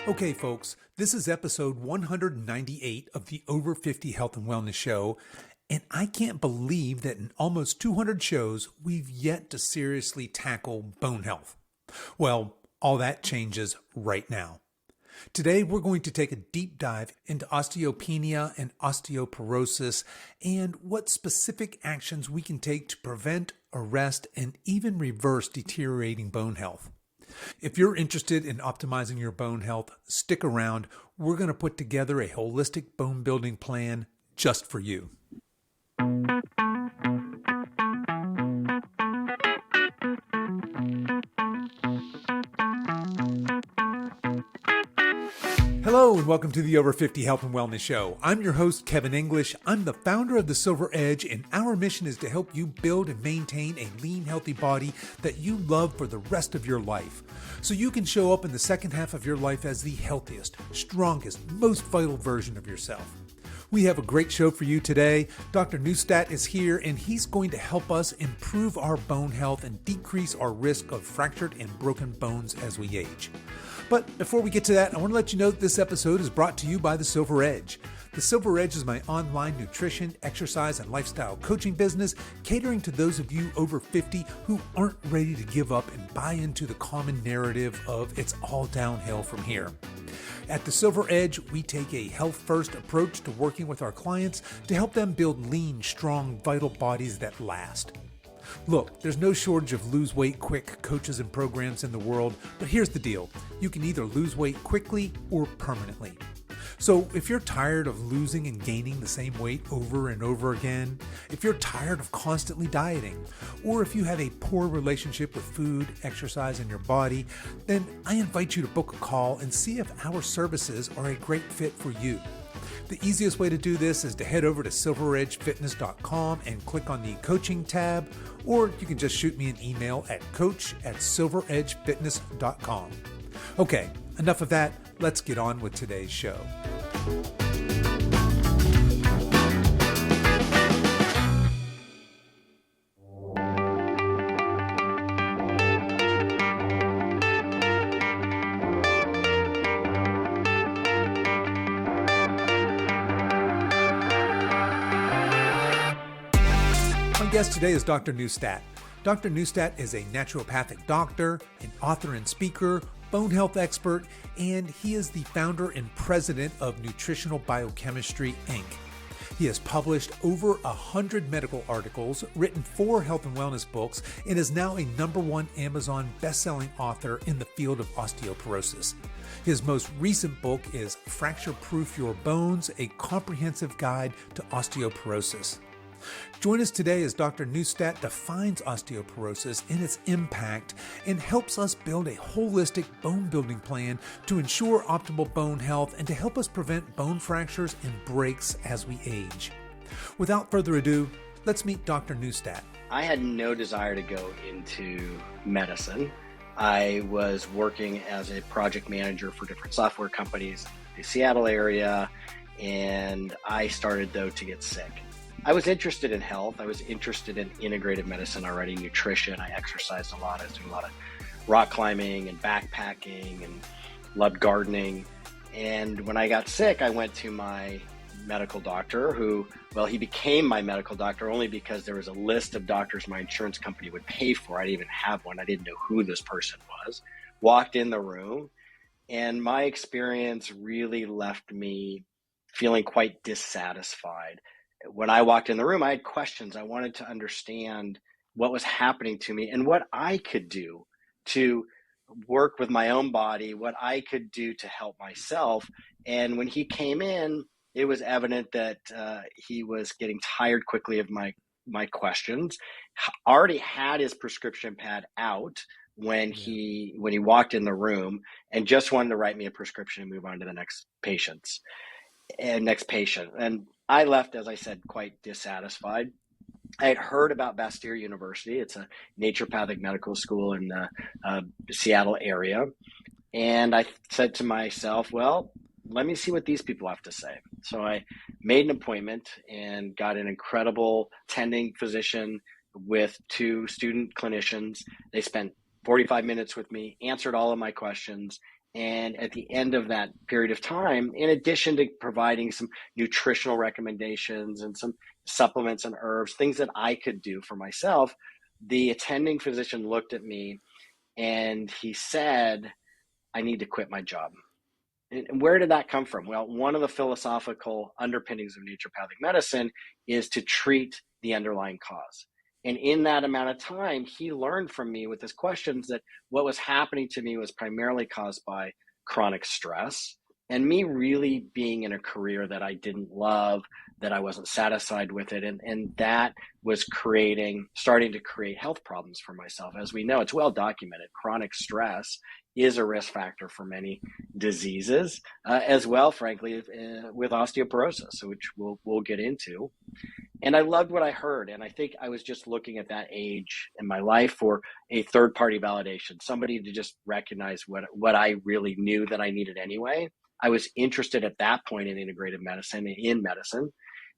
Okay, folks, this is episode 198 of the Over 50 Health and Wellness Show, and I can't believe that in almost 200 shows, we've yet to seriously tackle bone health. Well, all that changes right now. Today, we're going to take a deep dive into osteopenia and osteoporosis and what specific actions we can take to prevent, arrest, and even reverse deteriorating bone health. If you're interested in optimizing your bone health, stick around. We're going to put together a holistic bone building plan just for you. Hello and welcome to the Over 50 Health and Wellness Show. I'm your host, Kevin English. I'm the founder of the Silver Edge, and our mission is to help you build and maintain a lean, healthy body that you love for the rest of your life, so you can show up in the second half of your life as the healthiest, strongest, most vital version of yourself. We have a great show for you today. Dr. Neustadt is here, and he's going to help us improve our bone health and decrease our risk of fractured and broken bones as we age. But before we get to that, I want to let you know that this episode is brought to you by the Silver Edge. The Silver Edge is my online nutrition, exercise, and lifestyle coaching business, catering to those of you over 50 who aren't ready to give up and buy into the common narrative of it's all downhill from here. At the Silver Edge, we take a health-first approach to working with our clients to help them build lean, strong, vital bodies that last. Look, there's no shortage of lose weight quick coaches and programs in the world, but here's the deal. You can either lose weight quickly or permanently. So if you're tired of losing and gaining the same weight over and over again, if you're tired of constantly dieting, or if you have a poor relationship with food, exercise, and your body, then I invite you to book a call and see if our services are a great fit for you. The easiest way to do this is to head over to silveredgefitness.com and click on the coaching tab, or you can just shoot me an email at coach@silveredgefitness.com. Okay, enough of that. Let's get on with today's show. My guest today is Dr. Neustadt. Dr. Neustadt is a naturopathic doctor, an author and speaker, bone health expert, and he is the founder and president of Nutritional Biochemistry, Inc. He has published over 100 medical articles, written 4 health and wellness books, and is now a #1 Amazon best-selling author in the field of osteoporosis. His most recent book is Fracture Proof Your Bones, a comprehensive guide to osteoporosis. Join us today as Dr. Neustadt defines osteoporosis and its impact and helps us build a holistic bone building plan to ensure optimal bone health and to help us prevent bone fractures and breaks as we age. Without further ado, let's meet Dr. Neustadt. I had no desire to go into medicine. I was working as a project manager for different software companies in the Seattle area, and I started, though, to get sick. I was interested in health. I was interested in integrative medicine already, nutrition. I exercised a lot. I was doing a lot of rock climbing and backpacking and loved gardening. And when I got sick, I went to my medical doctor he became my medical doctor only because there was a list of doctors my insurance company would pay for. I didn't even have one. I didn't know who this person was. Walked in the room, and my experience really left me feeling quite dissatisfied. When I walked in the room, I had questions. I wanted to understand what was happening to me and what I could do to work with my own body, what I could do to help myself. And when he came in, it was evident that he was getting tired quickly of my questions. Already had his prescription pad out when he walked in the room, and just wanted to write me a prescription and move on to the next patient. And I left, as I said, quite dissatisfied. I had heard about Bastyr University. It's a naturopathic medical school in the Seattle area. And I said to myself, well, let me see what these people have to say. So I made an appointment and got an incredible attending physician with 2 student clinicians. They spent 45 minutes with me, answered all of my questions, And at the end of that period of time, in addition to providing some nutritional recommendations and some supplements and herbs, things that I could do for myself, the attending physician looked at me and he said, I need to quit my job. And where did that come from? Well, one of the philosophical underpinnings of naturopathic medicine is to treat the underlying cause. And in that amount of time, he learned from me with his questions that what was happening to me was primarily caused by chronic stress and me really being in a career that I didn't love, that I wasn't satisfied with it. And that was starting to create health problems for myself. As we know, it's well documented. Chronic stress is a risk factor for many diseases, as well, frankly, with osteoporosis, which we'll get into. And I loved what I heard. And I think I was just looking at that age in my life for a third party validation, somebody to just recognize what I really knew that I needed anyway. I was interested at that point in integrative medicine, in medicine.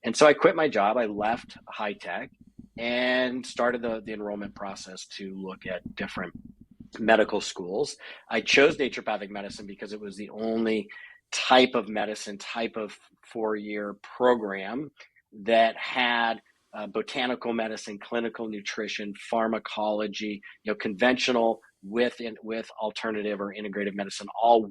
And so I quit my job. I left high tech and started the enrollment process to look at different medical schools. I chose naturopathic medicine because it was the only type of medicine, type of 4-year program that had botanical medicine, clinical nutrition, pharmacology, conventional with alternative or integrative medicine, all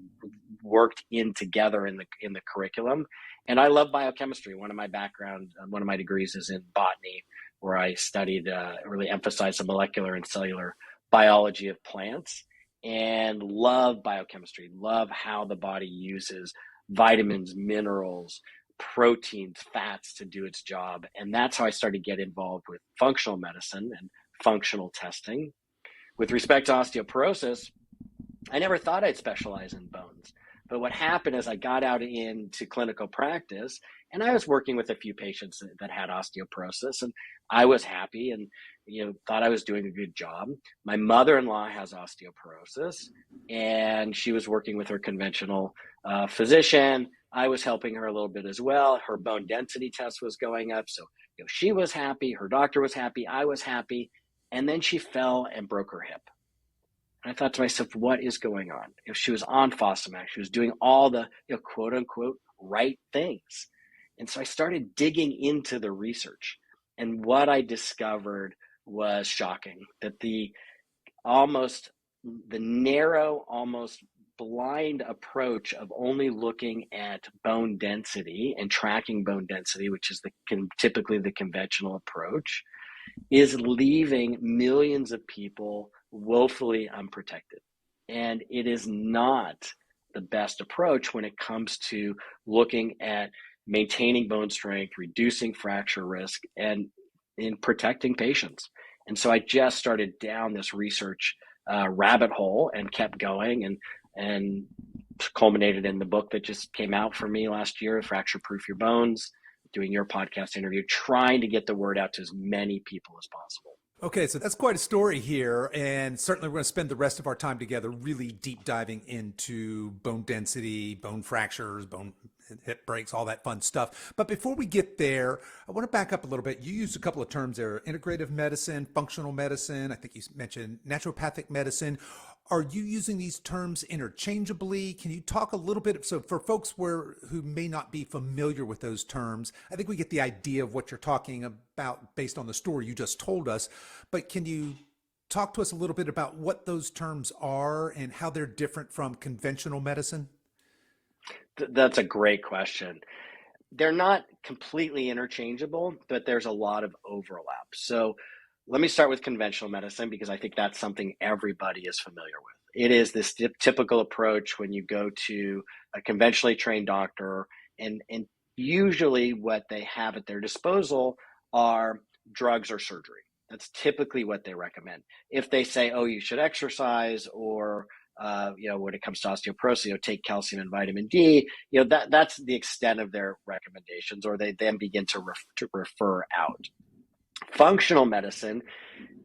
worked in together in the curriculum. And I love biochemistry. One of my degrees is in botany, where I studied, really emphasized the molecular and cellular biology of plants, and love biochemistry, love how the body uses vitamins, minerals, proteins, fats to do its job. And that's how I started to get involved with functional medicine and functional testing. With respect to osteoporosis, I never thought I'd specialize in bones. But what happened is I got out into clinical practice and I was working with a few patients that had osteoporosis, and I was happy and thought I was doing a good job. My mother-in-law has osteoporosis and she was working with her conventional physician. I was helping her a little bit as well. Her bone density test was going up. So she was happy, her doctor was happy, I was happy. And then she fell and broke her hip. And I thought to myself, what is going on? If she was on Fosamax, she was doing all the quote unquote right things. And so I started digging into the research. And what I discovered was shocking, that the narrow, almost blind approach of only looking at bone density and tracking bone density, which is typically the conventional approach, is leaving millions of people woefully unprotected. And it is not the best approach when it comes to looking at maintaining bone strength, reducing fracture risk, and in protecting patients. And so I just started down this research rabbit hole and kept going, and culminated in the book that just came out for me last year, Fracture Proof Your Bones, doing your podcast interview, trying to get the word out to as many people as possible. Okay, so that's quite a story here, and certainly we're going to spend the rest of our time together really deep diving into bone density, bone fractures, bone hip breaks, all that fun stuff. But before we get there, I want to back up a little bit. You used a couple of terms there: integrative medicine, functional medicine. I think you mentioned naturopathic medicine. Are you using these terms interchangeably? Can you talk a little bit? So for folks who may not be familiar with those terms, I think we get the idea of what you're talking about based on the story you just told us. But can you talk to us a little bit about what those terms are and how they're different from conventional medicine? That's a great question. They're not completely interchangeable, but there's a lot of overlap. So let me start with conventional medicine, because I think that's something everybody is familiar with. It is this typical approach when you go to a conventionally trained doctor, and usually what they have at their disposal are drugs or surgery. That's typically what they recommend. If they say, oh, you should exercise, or when it comes to osteoporosis, take calcium and vitamin D, that's the extent of their recommendations, or they then begin to refer out. Functional medicine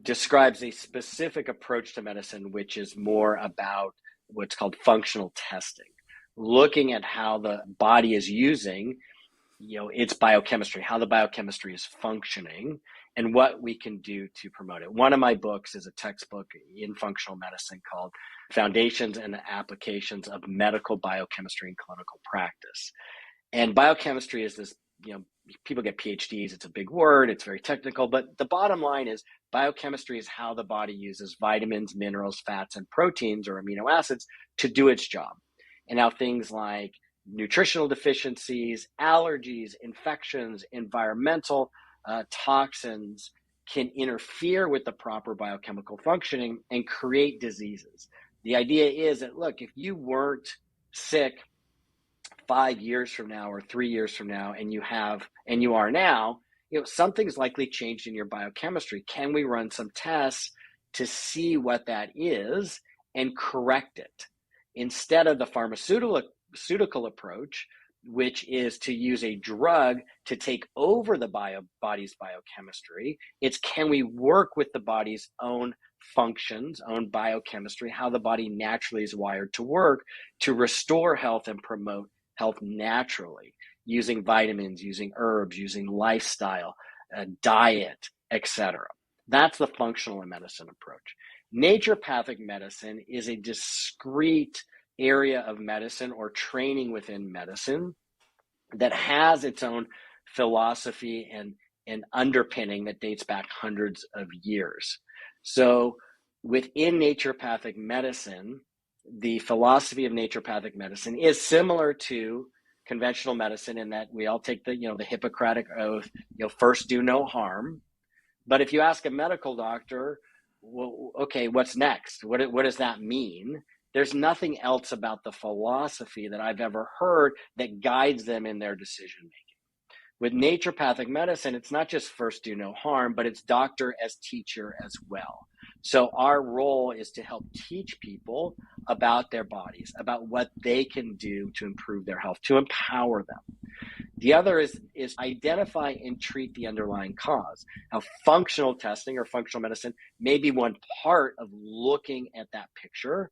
describes a specific approach to medicine, which is more about what's called functional testing, looking at how the body is using its biochemistry, how the biochemistry is functioning, and what we can do to promote it. One of my books is a textbook in functional medicine called Foundations and Applications of Medical Biochemistry in Clinical Practice. And biochemistry is this, people get PhDs, it's a big word, it's very technical, but the bottom line is biochemistry is how the body uses vitamins, minerals, fats, and proteins or amino acids to do its job. And now things like nutritional deficiencies, allergies, infections, environmental toxins can interfere with the proper biochemical functioning and create diseases. The idea is that, look, if you weren't sick 5 years from now or 3 years from now, and you are now, something's likely changed in your biochemistry. Can we run some tests to see what that is and correct it? Instead of the pharmaceutical approach, which is to use a drug to take over the body's biochemistry, it's can we work with the body's own functions, own biochemistry, how the body naturally is wired to work to restore health and promote health naturally, using vitamins, using herbs, using lifestyle, diet, etc. That's the functional medicine approach. Naturopathic medicine is a discrete area of medicine or training within medicine that has its own philosophy and underpinning that dates back hundreds of years. So within naturopathic medicine, the philosophy of naturopathic medicine is similar to conventional medicine in that we all take the Hippocratic oath, first do no harm. But if you ask a medical doctor, well, okay, what's next? What does that mean? There's nothing else about the philosophy that I've ever heard that guides them in their decision making. With naturopathic medicine, it's not just first do no harm, but it's doctor as teacher as well. So our role is to help teach people about their bodies, about what they can do to improve their health, to empower them. The other is identify and treat the underlying cause. Now, functional testing or functional medicine may be one part of looking at that picture,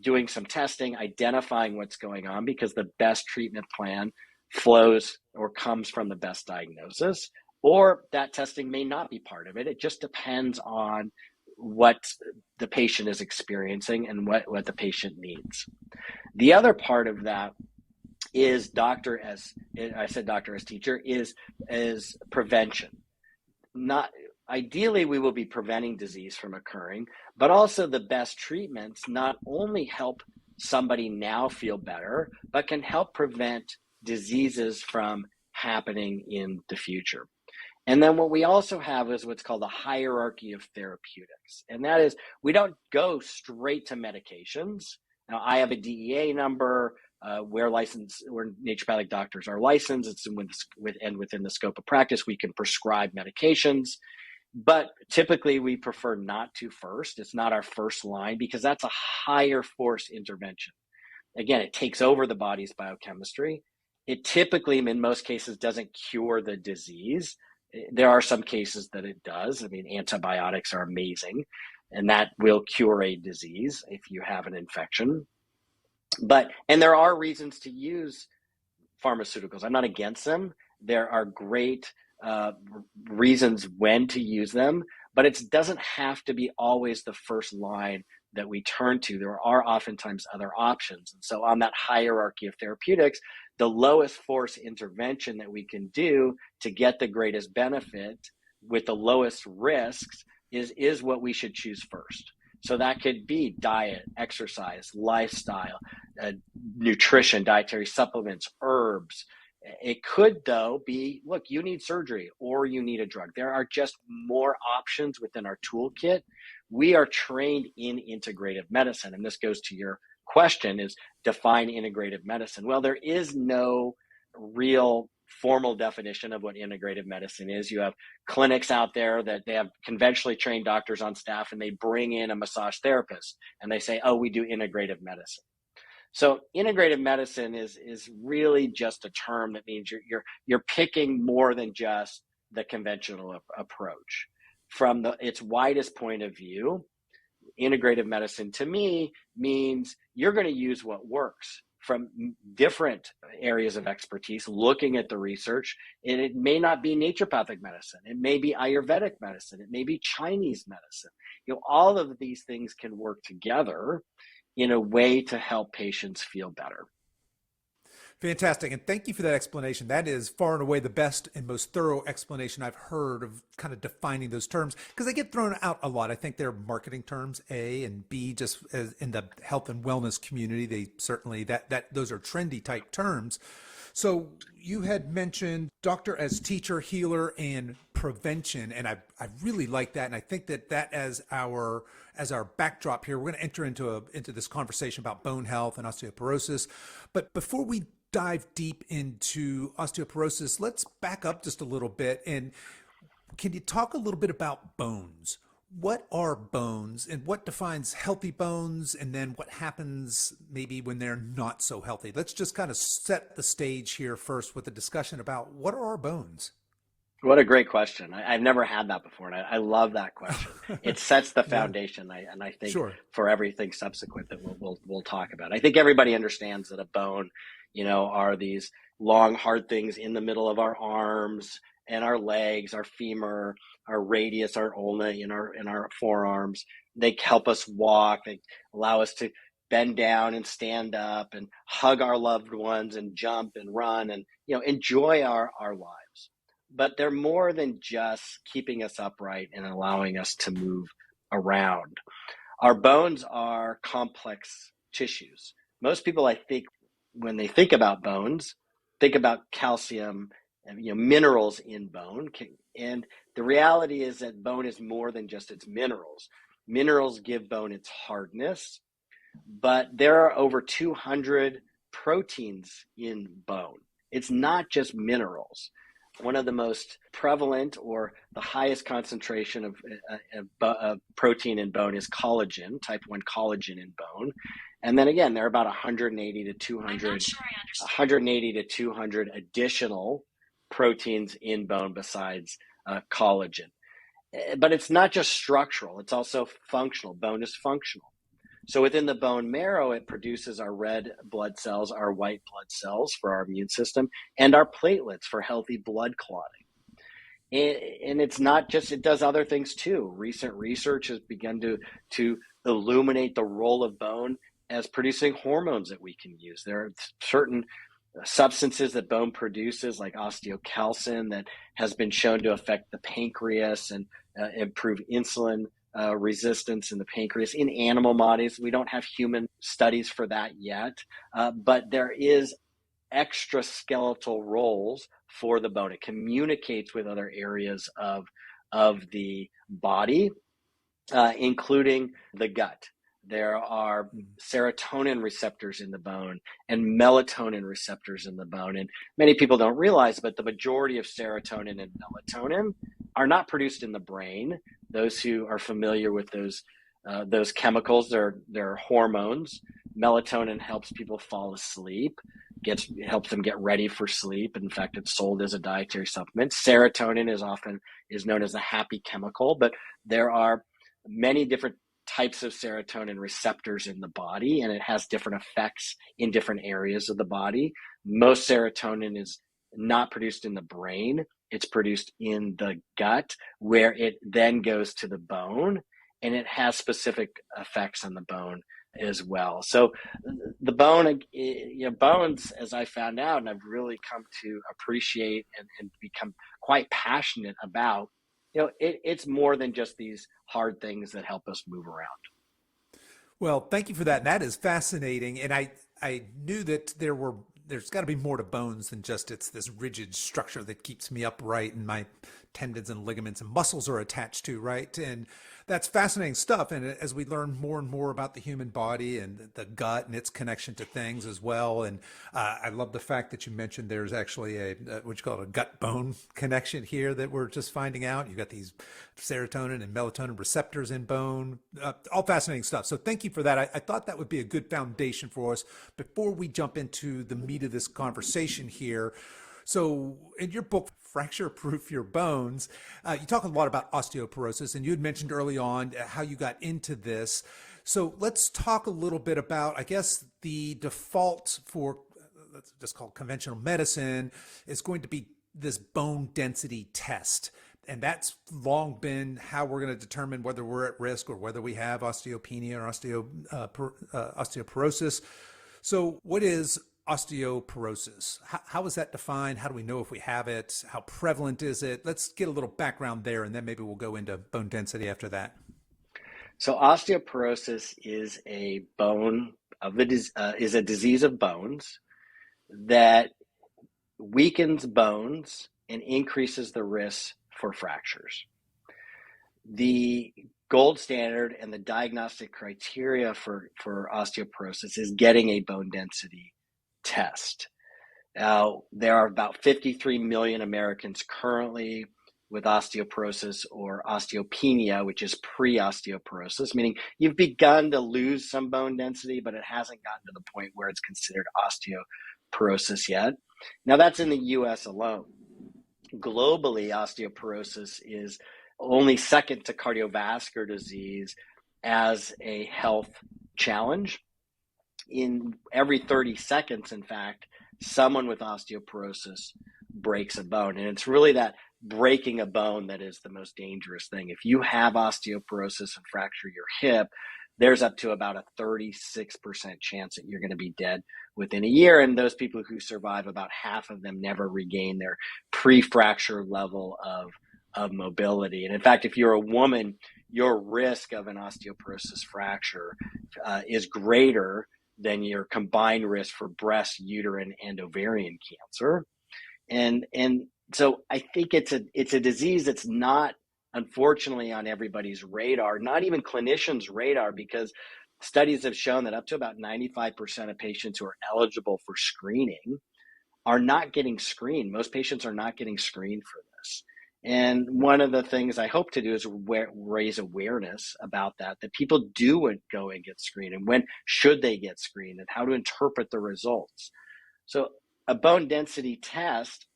doing some testing, identifying what's going on, because the best treatment plan flows or comes from the best diagnosis, or that testing may not be part of it. It just depends on what the patient is experiencing and what the patient needs. The other part of that is doctor as teacher is prevention. Not ideally, we will be preventing disease from occurring, but also the best treatments not only help somebody now feel better, but can help prevent diseases from happening in the future. And then what we also have is what's called a hierarchy of therapeutics. And that is, we don't go straight to medications. Now, I have a DEA number where naturopathic doctors are licensed. It's within the scope of practice, we can prescribe medications. But typically, we prefer not to first. It's not our first line because that's a higher force intervention. Again, it takes over the body's biochemistry. It typically, in most cases, doesn't cure the disease. There are some cases that it does. I mean, antibiotics are amazing, and that will cure a disease if you have an infection. And there are reasons to use pharmaceuticals. I'm not against them. There are great reasons when to use them, but it doesn't have to be always the first line that we turn to. There are oftentimes other options. And so on that hierarchy of therapeutics, the lowest force intervention that we can do to get the greatest benefit with the lowest risks is what we should choose first. So that could be diet, exercise, lifestyle, nutrition, dietary supplements, herbs. It could, though, be, look, you need surgery or you need a drug. There are just more options within our toolkit. We are trained in integrative medicine. And this goes to your question, is define integrative medicine. Well, there is no real formal definition of what integrative medicine is. You have clinics out there that they have conventionally trained doctors on staff, and they bring in a massage therapist and they say, oh, we do integrative medicine. So integrative medicine is really just a term that means you're picking more than just the conventional approach. From its widest point of view, integrative medicine to me means you're going to use what works, from different areas of expertise, looking at the research. And it may not be naturopathic medicine. It may be Ayurvedic medicine. It may be Chinese medicine. All of these things can work together in a way to help patients feel better. Fantastic. And thank you for that explanation. That is far and away the best and most thorough explanation I've heard of kind of defining those terms, because they get thrown out a lot. I think they're marketing terms, A, and B, just as in the health and wellness community, they certainly, that those are trendy type terms. So you had mentioned doctor as teacher, healer, and prevention, and I really like that, and I think that as our backdrop here, we're going to enter into this conversation about bone health and osteoporosis. But before we dive deep into osteoporosis, let's back up just a little bit. And can you talk a little bit about bones? What are bones and what defines healthy bones? And then what happens maybe when they're not so healthy? Let's just kind of set the stage here first with a discussion about what are our bones? What a great question. I've never had that before, and I love that question. It sets the foundation, and I think Sure. for everything subsequent that we'll talk about. I think everybody understands that a bone, are these long, hard things in the middle of our arms and our legs, our femur, our radius, our ulna in our forearms. They help us walk. They allow us to bend down and stand up and hug our loved ones and jump and run and enjoy our lives. But they're more than just keeping us upright and allowing us to move around. Our bones are complex tissues. Most people, I think, when they think about bones, think about calcium and minerals in bone. And the reality is that bone is more than just its minerals. Minerals give bone its hardness, but there are over 200 proteins in bone. It's not just minerals. One of the most prevalent or the highest concentration of protein in bone is collagen, type 1 collagen in bone. And then again, there are about 180 to 200 additional proteins in bone besides collagen. But it's not just structural, it's also functional. Bone is functional. So within the bone marrow, it produces our red blood cells, our white blood cells for our immune system, and our platelets for healthy blood clotting. And it's not just, it does other things too. Recent research has begun to illuminate the role of bone as producing hormones that we can use. There are certain substances that bone produces, like osteocalcin, that has been shown to affect the pancreas and improve insulin resistance in the pancreas in animal models. We don't have human studies for that yet, but there is extra skeletal roles for the bone. It communicates with other areas of the body, including the gut. There are serotonin receptors in the bone and melatonin receptors in the bone. And many people don't realize, but the majority of serotonin and melatonin are not produced in the brain. Those who are familiar with those chemicals, they're hormones. Melatonin helps people fall asleep, helps them get ready for sleep. In fact, it's sold as a dietary supplement. Serotonin is known as a happy chemical, but there are many different types of serotonin receptors in the body, and it has different effects in different areas of the body. Most serotonin is not produced in the brain. It's produced in the gut, where it then goes to the bone, and it has specific effects on the bone as well. So the bone, bones, as I found out, and I've really come to appreciate and become quite passionate about, it's more than just these hard things that help us move around. Well, thank you for that. That is fascinating. And I knew that there's got to be more to bones than just it's this rigid structure that keeps me upright and my tendons and ligaments and muscles are attached to, right? And that's fascinating stuff. And as we learn more and more about the human body and the gut and its connection to things as well. And I love the fact that you mentioned there's actually what you call a gut bone connection here that we're just finding out. You've got these serotonin and melatonin receptors in bone, all fascinating stuff. So thank you for that. I thought that would be a good foundation for us before we jump into the meat of this conversation here. So in your book, fracture-proof your bones. You talk a lot about osteoporosis, and you had mentioned early on how you got into this. So let's talk a little bit about, I guess, the default for, let's just call it conventional medicine, is going to be this bone density test. And that's long been how we're going to determine whether we're at risk or whether we have osteopenia or osteoporosis. So what is osteoporosis? How is that defined? How do we know if we have it? How prevalent is it? Let's get a little background there, and then maybe we'll go into bone density after that. So osteoporosis is a is a disease of bones that weakens bones and increases the risk for fractures. The gold standard and the diagnostic criteria for osteoporosis is getting a bone density test. Now, there are about 53 million Americans currently with osteoporosis or osteopenia, which is pre-osteoporosis, meaning you've begun to lose some bone density, but it hasn't gotten to the point where it's considered osteoporosis yet. Now, that's in the US alone. Globally, osteoporosis is only second to cardiovascular disease as a health challenge. In every 30 seconds, in fact, someone with osteoporosis breaks a bone. And it's really that breaking a bone that is the most dangerous thing. If you have osteoporosis and fracture your hip, there's up to about a 36% chance that you're going to be dead within a year. And those people who survive, about half of them never regain their pre-fracture level of mobility. And in fact, if you're a woman, your risk of an osteoporosis fracture is greater than your combined risk for breast, uterine, and ovarian cancer. And so I think it's a disease that's not, unfortunately, on everybody's radar, not even clinicians' radar, because studies have shown that up to about 95% of patients who are eligible for screening are not getting screened. Most patients are not getting screened for this. And one of the things I hope to do is raise awareness about that people do go and get screened, and when should they get screened, and how to interpret the results. So a bone density test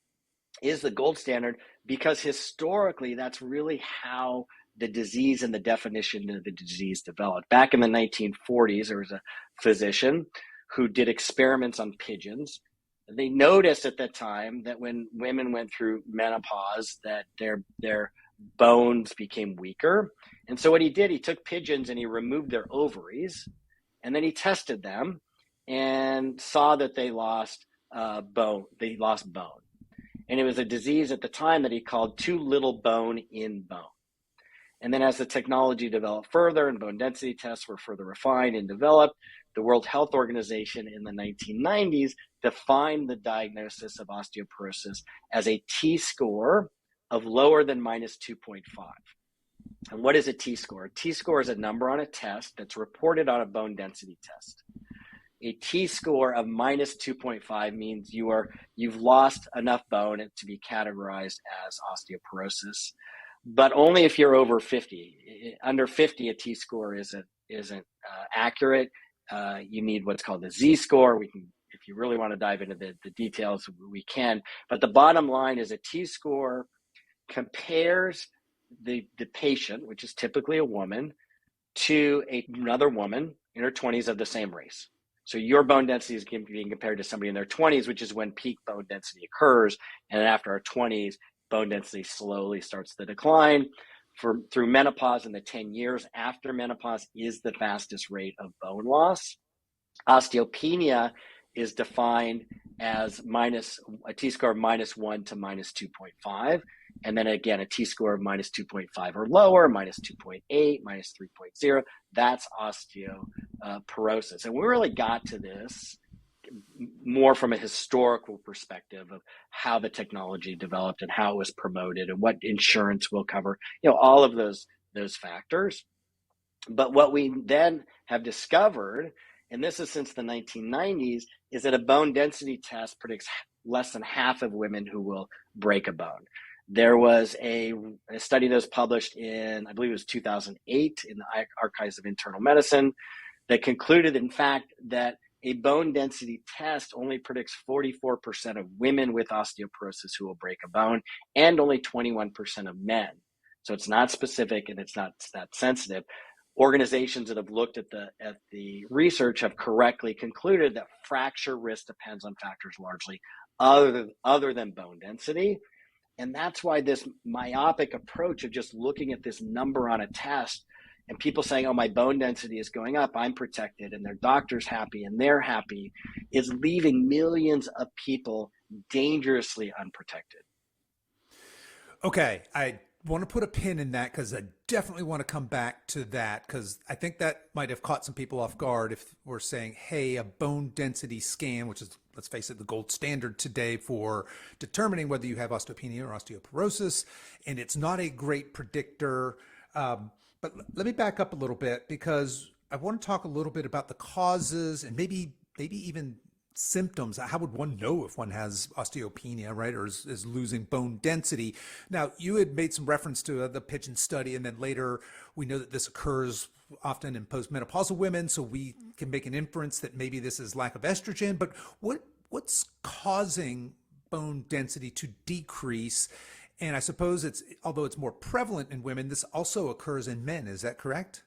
is the gold standard because historically that's really how the disease and the definition of the disease developed. Back in the 1940s, there was a physician who did experiments on pigeons. They noticed at that time that when women went through menopause, that their bones became weaker. And so what he did, he took pigeons and he removed their ovaries, and then he tested them and saw that they lost bone. They lost bone. And it was a disease at the time that he called too little bone in bone. And then as the technology developed further and bone density tests were further refined and developed, the World Health Organization in the 1990s defined the diagnosis of osteoporosis as a T-score of lower than minus 2.5. And what is a T-score? A T-score is a number on a test that's reported on a bone density test. A T-score of minus 2.5 means you've lost enough bone to be categorized as osteoporosis, but only if you're over 50. Under 50, a T-score isn't accurate. You need what's called a Z-score. We can, if you really want to dive into the details, we can. But the bottom line is a T-score compares the patient, which is typically a woman, to another woman in her 20s of the same race. So your bone density is being compared to somebody in their 20s, which is when peak bone density occurs. And then after our 20s, bone density slowly starts to decline. Through menopause, and the 10 years after menopause is the fastest rate of bone loss. Osteopenia is defined as a T-score of minus 1 to minus 2.5. And then again, a T-score of minus 2.5 or lower, minus 2.8, minus 3.0. That's osteoporosis. And we really got to this more from a historical perspective of how the technology developed and how it was promoted and what insurance will cover, all of those factors. But what we then have discovered, and this is since the 1990s, is that a bone density test predicts less than half of women who will break a bone. There was a study that was published in, I believe it was 2008, in the Archives of Internal Medicine, that concluded, in fact, that a bone density test only predicts 44% of women with osteoporosis who will break a bone and only 21% of men. So it's not specific and it's not that sensitive. Organizations that have looked at the research have correctly concluded that fracture risk depends on factors largely other than bone density. And that's why this myopic approach of just looking at this number on a test and people saying, oh, my bone density is going up, I'm protected, and their doctor's happy and they're happy, is leaving millions of people dangerously unprotected. Okay, I want to put a pin in that because I definitely want to come back to that because I think that might have caught some people off guard if we're saying, hey, a bone density scan, which is, let's face it, the gold standard today for determining whether you have osteopenia or osteoporosis, and it's not a great predictor. But let me back up a little bit because I want to talk a little bit about the causes and maybe even symptoms. How would one know if one has osteopenia, right, or is losing bone density? Now, you had made some reference to the Pigeon study, and then later we know that this occurs often in postmenopausal women, so we can make an inference that maybe this is lack of estrogen. But what's causing bone density to decrease? And I suppose although it's more prevalent in women, this also occurs in men. Is that correct?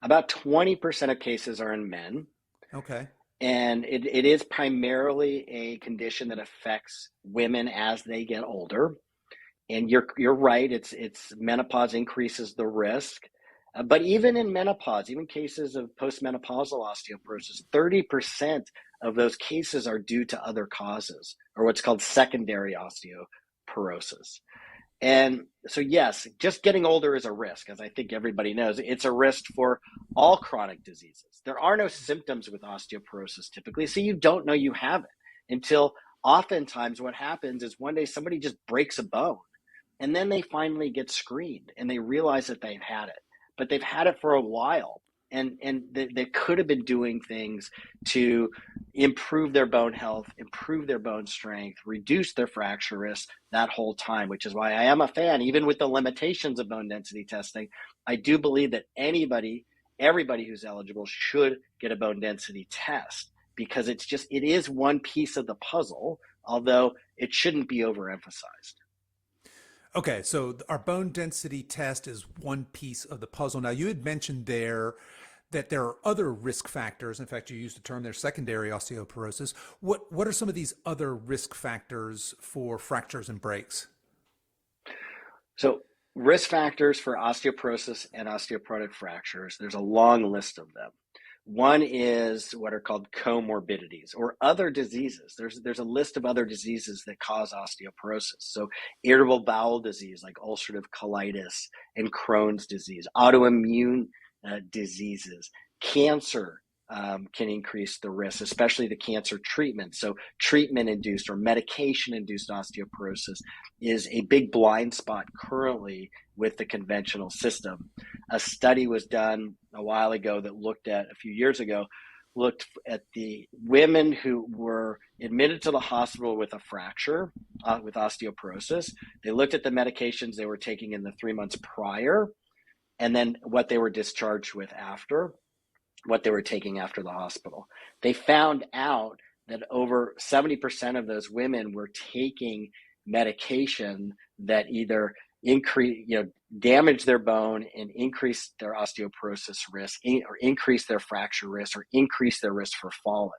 About 20% of cases are in men. Okay. And it is primarily a condition that affects women as they get older. And you're right, it's menopause increases the risk. But even in menopause, even cases of postmenopausal osteoporosis, 30% of those cases are due to other causes, or what's called secondary osteoporosis. And so, yes, just getting older is a risk, as I think everybody knows. It's a risk for all chronic diseases. There are no symptoms with osteoporosis typically, so you don't know you have it until oftentimes what happens is one day somebody just breaks a bone, and then they finally get screened and they realize that they've had it, but they've had it for a while. And they could have been doing things to improve their bone health, improve their bone strength, reduce their fracture risk that whole time, which is why I am a fan, even with the limitations of bone density testing. I do believe that everybody who's eligible should get a bone density test because it is one piece of the puzzle, although it shouldn't be overemphasized. Okay, so our bone density test is one piece of the puzzle. Now, you had mentioned there that there are other risk factors. In fact, you used the term there, secondary osteoporosis. What are some of these other risk factors for fractures and breaks? So risk factors for osteoporosis and osteoporotic fractures, there's a long list of them. One is what are called comorbidities or other diseases. There's a list of other diseases that cause osteoporosis. So irritable bowel disease like ulcerative colitis and Crohn's disease, autoimmune diseases, cancer can increase the risk, especially the cancer treatment. So treatment-induced or medication-induced osteoporosis is a big blind spot currently with the conventional system. A study was done a while ago that looked at the women who were admitted to the hospital with a fracture, with osteoporosis. They looked at the medications they were taking in the 3 months prior, and then what they were discharged with after, what they were taking after the hospital. They found out that over 70% of those women were taking medication that either damage their bone and increase their osteoporosis risk, or increase their fracture risk, or increase their risk for falling.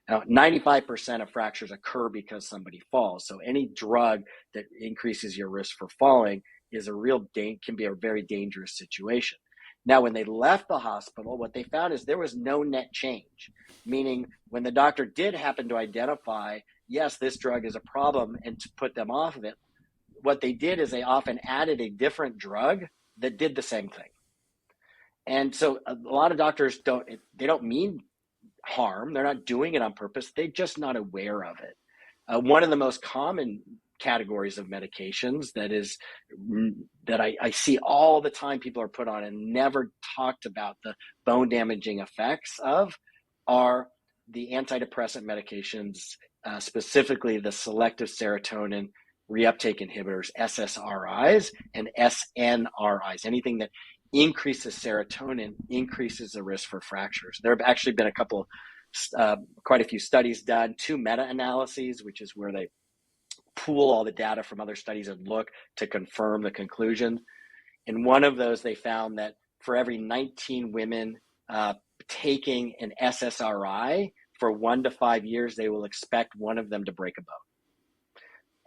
Now, 95% of fractures occur because somebody falls. So any drug that increases your risk for falling can be a very dangerous situation. Now, when they left the hospital, what they found is there was no net change, meaning when the doctor did happen to identify, yes, this drug is a problem, and to put them off of it, what they did is they often added a different drug that did the same thing. And so a lot of doctors don't mean harm. They're not doing it on purpose. They're just not aware of it. One of the most common categories of medications that I see all the time people are put on and never talked about the bone damaging effects of are the antidepressant medications, specifically the selective serotonin reuptake inhibitors, SSRIs and SNRIs. Anything that increases serotonin increases the risk for fractures. There have actually been a couple quite a few studies done, 2 meta-analyses, which is where they pool all the data from other studies and look to confirm the conclusion. In one of those, they found that for every 19 women taking an SSRI for 1 to 5 years, they will expect one of them to break a bone.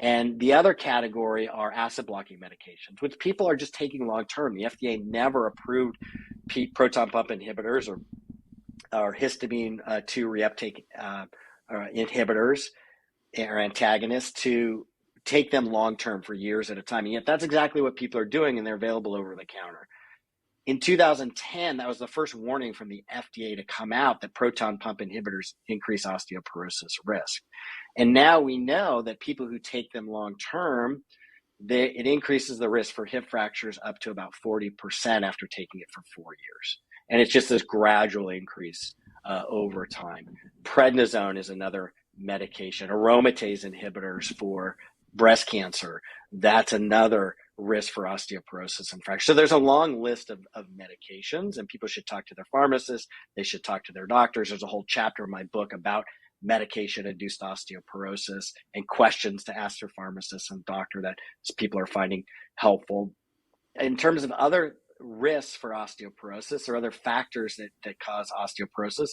And the other category are acid blocking medications, which people are just taking long term. The FDA never approved proton pump inhibitors or histamine 2 reuptake inhibitors or antagonists to take them long term for years at a time. And yet that's exactly what people are doing, and they're available over the counter. In 2010, that was the first warning from the FDA to come out that proton pump inhibitors increase osteoporosis risk. And now we know that people who take them long term, it increases the risk for hip fractures up to about 40% after taking it for 4 years. And it's just this gradual increase over time. Prednisone is another medication. Aromatase inhibitors for breast cancer, that's another risk for osteoporosis and fracture. So there's a long list of medications, and people should talk to their pharmacists. They should talk to their doctors. There's a whole chapter in my book about medication-induced osteoporosis and questions to ask their pharmacist and doctor that people are finding helpful. In terms of other risks for osteoporosis or other factors that cause osteoporosis,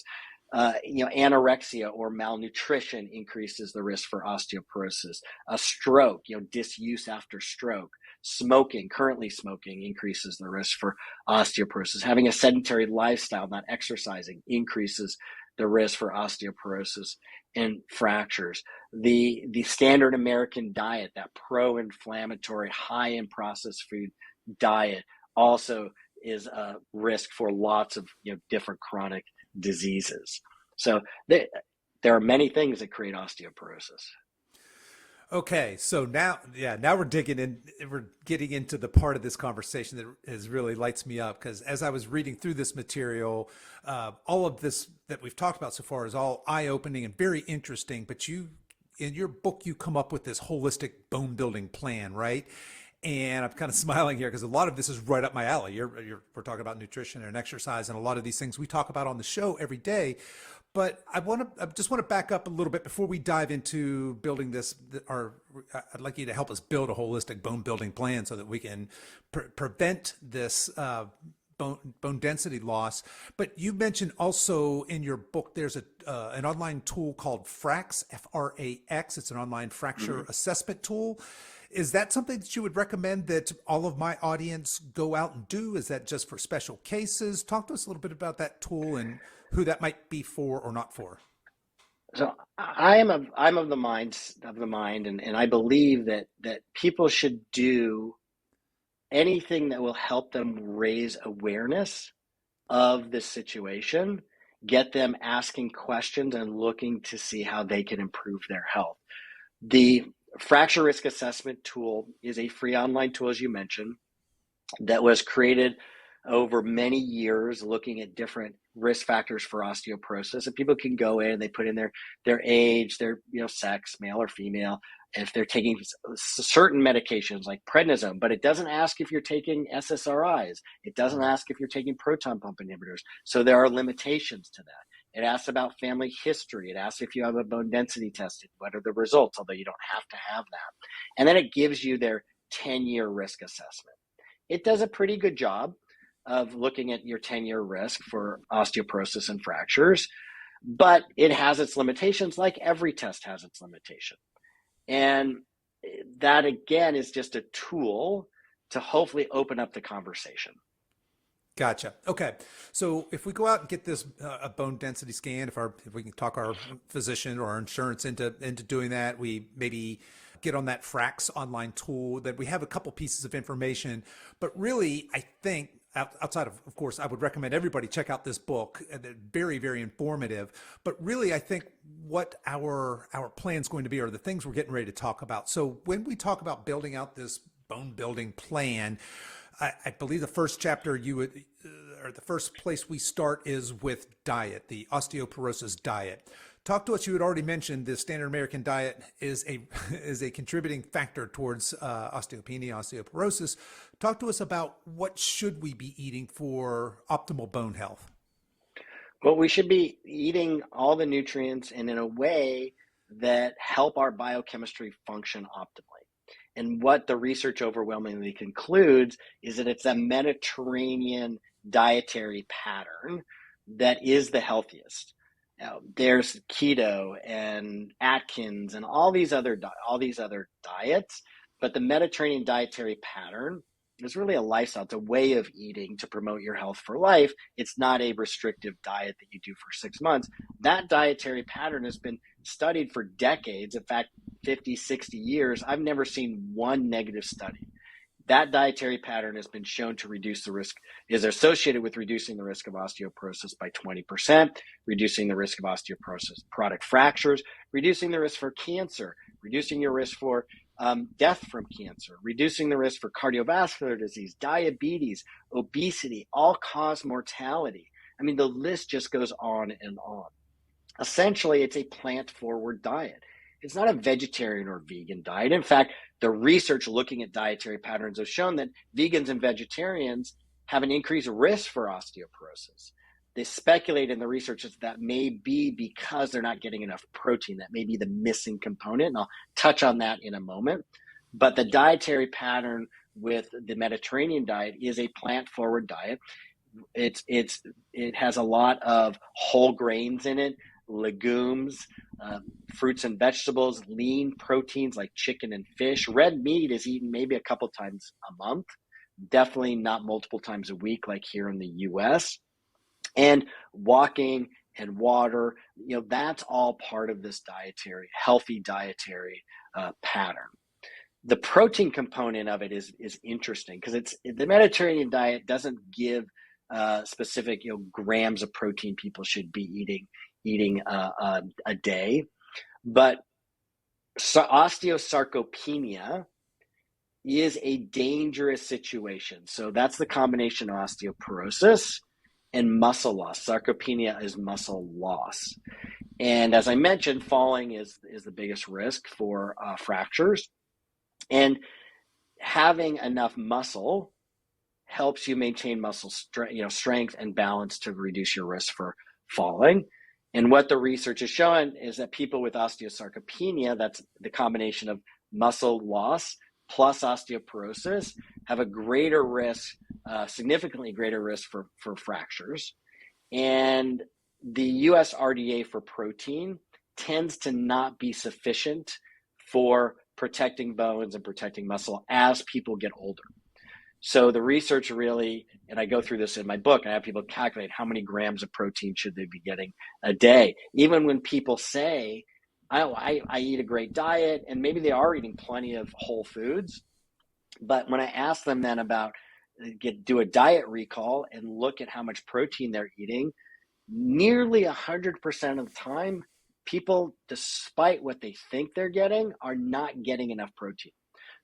anorexia or malnutrition increases the risk for osteoporosis. A stroke, disuse after stroke. Currently smoking increases the risk for osteoporosis. Having a sedentary lifestyle, not exercising, increases the risk for osteoporosis and fractures. The standard American diet, that pro-inflammatory, high in processed food diet, also is a risk for lots of different chronic diseases. So there are many things that create osteoporosis. Okay, so now we're digging in. We're getting into the part of this conversation that really lights me up, because as I was reading through this material, all of this that we've talked about so far is all eye-opening and very interesting. But in your book, you come up with this holistic bone building plan, right? And I'm kind of smiling here because a lot of this is right up my alley. We're talking about nutrition and exercise and a lot of these things we talk about on the show every day. But I just want to back up a little bit before we dive into building this. I'd like you to help us build a holistic bone building plan so that we can prevent this bone density loss. But you mentioned also in your book there's an online tool called FRAX, F-R-A-X. It's an online fracture assessment tool. Is that something that you would recommend that all of my audience go out and do? Is that just for special cases? Talk to us a little bit about that tool and who that might be for or not for. So I'm of the mind, and I believe that people should do anything that will help them raise awareness of this situation, get them asking questions and looking to see how they can improve their health. The fracture risk assessment tool is a free online tool, as you mentioned, that was created over many years looking at different risk factors for osteoporosis. And people can go in, they put in their age, their sex, male or female, if they're taking certain medications like prednisone, but it doesn't ask if you're taking SSRIs. It doesn't ask if you're taking proton pump inhibitors. So there are limitations to that. It asks about family history. It asks if you have a bone density tested. What are the results? Although you don't have to have that. And then it gives you their 10-year risk assessment. It does a pretty good job of looking at your 10-year risk for osteoporosis and fractures, but it has its limitations, like every test has its limitation. And that, again, is just a tool to hopefully open up the conversation. Gotcha. Okay. So if we go out and get this a bone density scan, if we can talk our physician or our insurance into doing that, we maybe get on that FRAX online tool, that we have a couple pieces of information. But really, I think outside of course, I would recommend everybody check out this book. Very, very informative. But really, I think what our plan's going to be are the things we're getting ready to talk about. So when we talk about building out this bone building plan, I believe the first chapter or the first place we start is with diet, the osteoporosis diet. Talk to us. You had already mentioned the standard American diet is a contributing factor towards osteopenia, osteoporosis. Talk to us about what should we be eating for optimal bone health. Well, we should be eating all the nutrients and in a way that help our biochemistry function optimally. And what the research overwhelmingly concludes is that it's a Mediterranean dietary pattern that is the healthiest. Now, there's keto and Atkins and all these other diets, but the Mediterranean dietary pattern is really a lifestyle. It's a way of eating to promote your health for life. It's not a restrictive diet that you do for 6 months. That dietary pattern has been studied for decades. In fact, 50, 60 years, I've never seen one negative study. That dietary pattern has been shown to reduce the risk, is associated with reducing the risk of osteoporosis by 20%, reducing the risk of osteoporosis product fractures, reducing the risk for cancer, reducing your risk for death from cancer, reducing the risk for cardiovascular disease, diabetes, obesity, all-cause mortality. I mean, the list just goes on and on. Essentially, it's a plant-forward diet. It's not a vegetarian or vegan diet. In fact, the research looking at dietary patterns has shown that vegans and vegetarians have an increased risk for osteoporosis. They speculate in the research that may be because they're not getting enough protein. That may be the missing component, and I'll touch on that in a moment. But the dietary pattern with the Mediterranean diet is a plant-forward diet. It has a lot of whole grains in it, legumes, fruits and vegetables, lean proteins like chicken and fish. Red meat is eaten maybe a couple times a month, definitely not multiple times a week like here in the US. And walking and water, that's all part of this healthy dietary pattern. The protein component of it is interesting because the Mediterranean diet doesn't give specific grams of protein people should be eating a day, but osteosarcopenia is a dangerous situation. So that's the combination of osteoporosis and muscle loss. Sarcopenia is muscle loss. And as I mentioned, falling is the biggest risk for fractures. And having enough muscle helps you maintain muscle strength and balance to reduce your risk for falling. And what the research has shown is that people with osteosarcopenia, that's the combination of muscle loss plus osteoporosis, have a greater risk, significantly greater risk for fractures. And the US RDA for protein tends to not be sufficient for protecting bones and protecting muscle as people get older. So the research really, and I go through this in my book, I have people calculate how many grams of protein should they be getting a day. Even when people say, I eat a great diet, and maybe they are eating plenty of whole foods, but when I ask them then about do a diet recall and look at how much protein they're eating, nearly 100% of the time, people, despite what they think they're getting, are not getting enough protein.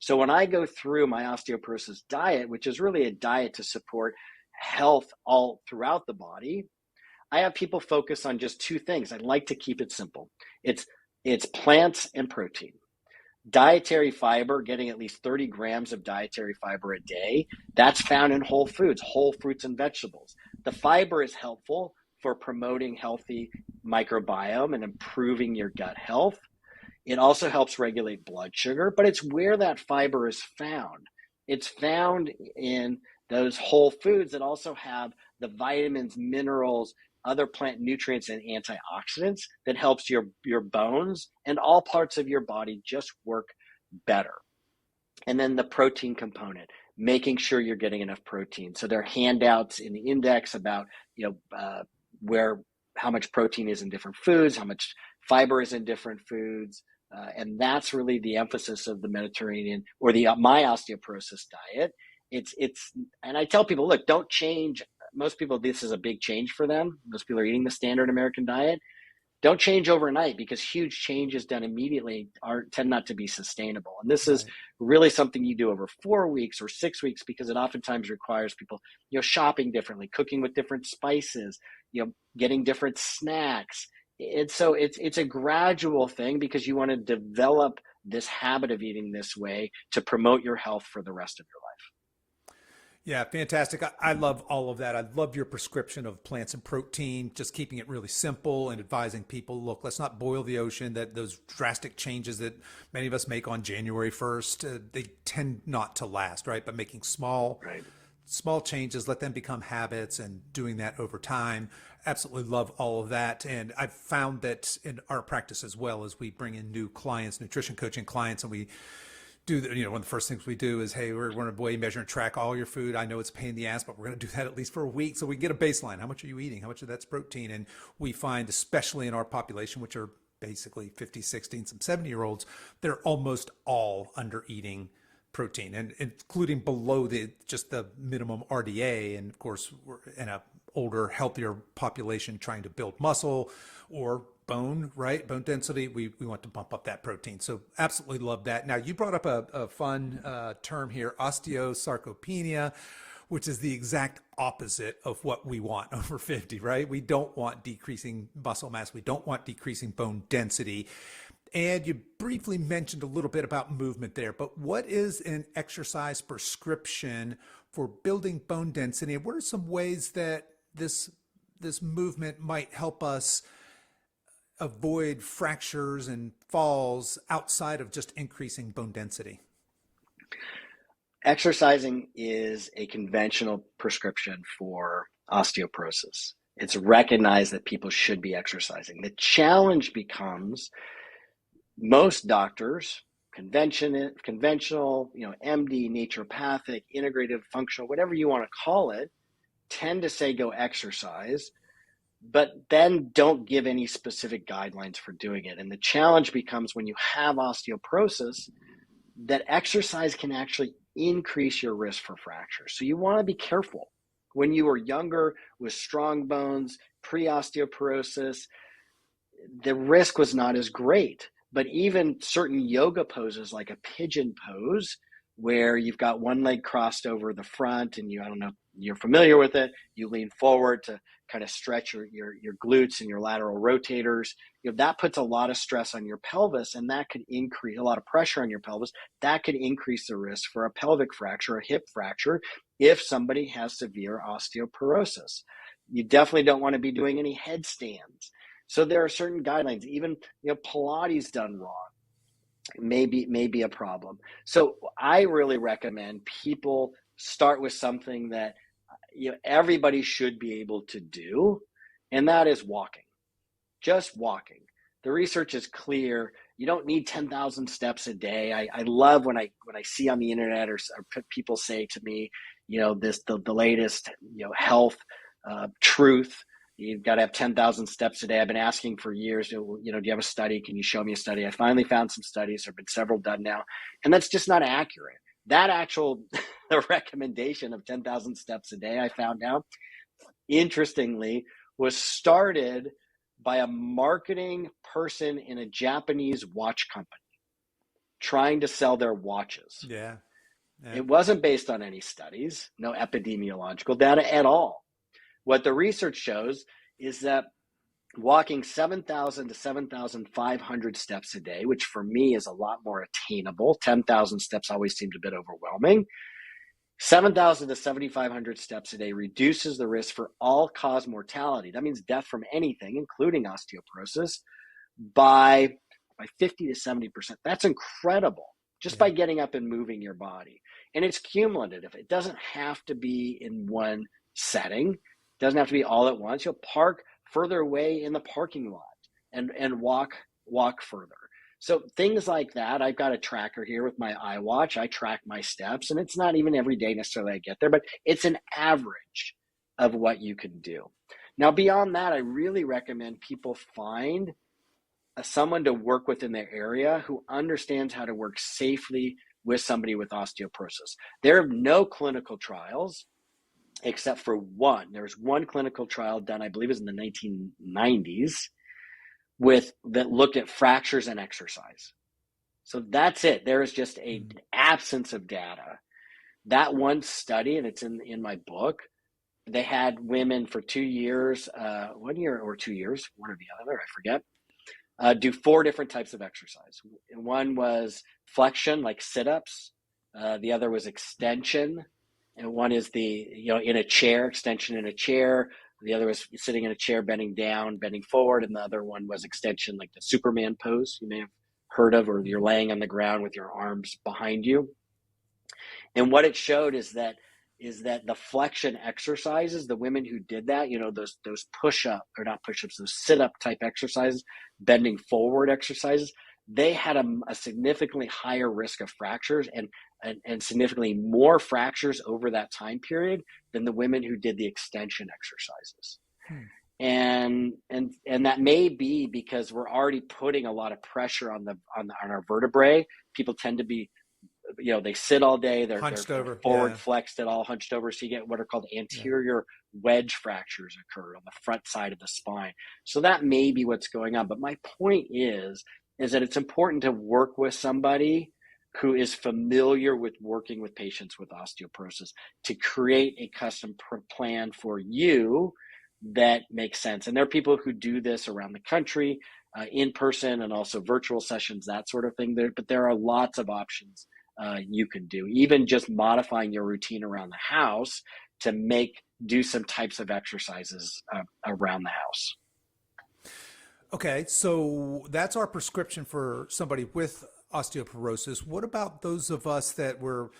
So when I go through my osteoporosis diet, which is really a diet to support health all throughout the body, I have people focus on just two things. I like to keep it simple. It's plants and protein. Dietary fiber, getting at least 30 grams of dietary fiber a day, that's found in whole foods, whole fruits and vegetables. The fiber is helpful for promoting healthy microbiome and improving your gut health. It also helps regulate blood sugar, but it's where that fiber is found. It's found in those whole foods that also have the vitamins, minerals, other plant nutrients and antioxidants that helps your bones and all parts of your body just work better. And then the protein component, making sure you're getting enough protein. So there are handouts in the index about how much protein is in different foods, how much fiber is in different foods. And that's really the emphasis of the Mediterranean or my osteoporosis diet. And I tell people, look, don't change. Most people, this is a big change for them. Most people are eating the standard American diet. Don't change overnight because huge changes done immediately tend not to be sustainable. And this is really something you do over 4 weeks or 6 weeks because it oftentimes requires people, shopping differently, cooking with different spices, getting different snacks. And so it's a gradual thing because you want to develop this habit of eating this way to promote your health for the rest of your life. Yeah, fantastic. I love all of that. I love your prescription of plants and protein, just keeping it really simple and advising people, look, let's not boil the ocean, that those drastic changes that many of us make on January 1st, they tend not to last, right? But making Right. small changes, let them become habits and doing that over time. Absolutely love all of that. And I've found that in our practice as well, as we bring in new clients, nutrition coaching clients, and we do one of the first things we do is, hey, we're going to weigh, measure, and track all your food. I know it's a pain in the ass, but we're going to do that at least for a week so we get a baseline. How much are you eating? How much of that's protein? And we find, especially in our population, which are basically 50, 60, and some 70-year-olds, they're almost all under eating protein, and including below the minimum RDA. And of course, we're in a older, healthier population trying to build muscle or bone, right? Bone density. We want to bump up that protein. So absolutely love that. Now, you brought up a fun term here, osteosarcopenia, which is the exact opposite of what we want over 50, right? We don't want decreasing muscle mass. We don't want decreasing bone density. And you briefly mentioned a little bit about movement there, but what is an exercise prescription for building bone density? And what are some ways that this movement might help us avoid fractures and falls outside of just increasing bone density? Exercising is a conventional prescription for osteoporosis. It's recognized that people should be exercising. The challenge becomes most doctors, conventional, MD, naturopathic, integrative, functional, whatever you want to call it, tend to say go exercise, but then don't give any specific guidelines for doing it. And the challenge becomes when you have osteoporosis, that exercise can actually increase your risk for fracture. So you want to be careful. When you were younger with strong bones, pre-osteoporosis, the risk was not as great. But even certain yoga poses like a pigeon pose, where you've got one leg crossed over the front and I don't know, you're familiar with it, you lean forward to kind of stretch your glutes and your lateral rotators, that puts a lot of stress on your pelvis, and that could increase a lot of pressure on your pelvis. That could increase the risk for a pelvic fracture, a hip fracture, if somebody has severe osteoporosis. You definitely don't want to be doing any headstands. So there are certain guidelines. Even Pilates done wrong may be a problem. So I really recommend people start with something that everybody should be able to do, and that is walking. Just walking. The research is clear. You don't need 10,000 steps a day. I love when I see on the internet or people say to me, the latest health truth. You've got to have 10,000 steps a day. I've been asking for years, do you have a study? Can you show me a study? I finally found some studies. There have been several done now, and that's just not accurate. That the recommendation of 10,000 steps a day, I found out, interestingly, was started by a marketing person in a Japanese watch company trying to sell their watches. Yeah. It wasn't based on any studies, no epidemiological data at all. What the research shows is that walking 7,000 to 7,500 steps a day, which for me is a lot more attainable. 10,000 steps always seemed a bit overwhelming. 7,000 to 7,500 steps a day reduces the risk for all-cause mortality. That means death from anything, including osteoporosis, by 50 to 70%. That's incredible, just by getting up and moving your body. And it's cumulative. It doesn't have to be in one setting. It doesn't have to be all at once. You'll park further away in the parking lot and walk further. So things like that. I've got a tracker here with my iWatch. I track my steps, and it's not even every day necessarily I get there, but it's an average of what you can do. Now, beyond that, I really recommend people find someone to work with in their area who understands how to work safely with somebody with osteoporosis. There are no clinical trials except for one. There was one clinical trial done, I believe it was in the 1990s, that looked at fractures and exercise. So that's it. There is just an absence of data. That one study, and it's in my book, they had women for 2 years, 1 year or 2 years, one or the other, I forget, do 4 different types of exercise. One was flexion, like sit-ups. The other was extension. And one is in a chair, extension in a chair. The other was sitting in a chair, bending down, bending forward. And the other one was extension, like the Superman pose you may have heard of, or you're laying on the ground with your arms behind you. And what it showed is that the flexion exercises, the women who did that, those push-up, or not push-ups, those sit-up type exercises, bending forward exercises, they had a significantly higher risk of fractures and significantly more fractures over that time period than the women who did the extension exercises. And that may be because we're already putting a lot of pressure on our vertebrae. People tend to be, they sit all day, they're over, forward flexed at all, hunched over. So you get what are called anterior wedge fractures occur on the front side of the spine. So that may be what's going on. But my point is that it's important to work with somebody who is familiar with working with patients with osteoporosis to create a custom plan for you that makes sense. And there are people who do this around the country, in person and also virtual sessions, that sort of thing. But there are lots of options you can do, even just modifying your routine around the house to do some types of exercises around the house. Okay, so that's our prescription for somebody with osteoporosis. What about those of us that were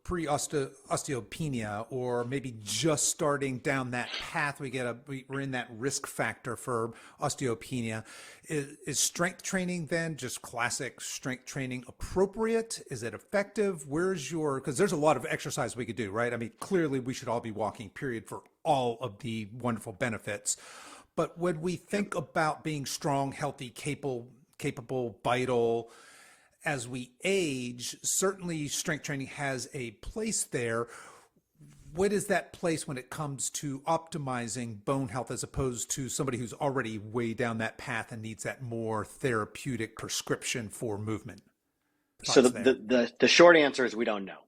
pre-osteopenia, or maybe just starting down that path? We're in that risk factor for osteopenia. Is strength training then, just classic strength training, appropriate? Is it effective? Because there's a lot of exercise we could do, right? I mean, clearly we should all be walking, period, for all of the wonderful benefits. But when we think about being strong, healthy, capable, vital, as we age, certainly strength training has a place there. What is that place when it comes to optimizing bone health as opposed to somebody who's already way down that path and needs that more therapeutic prescription for movement? So the short answer is we don't know.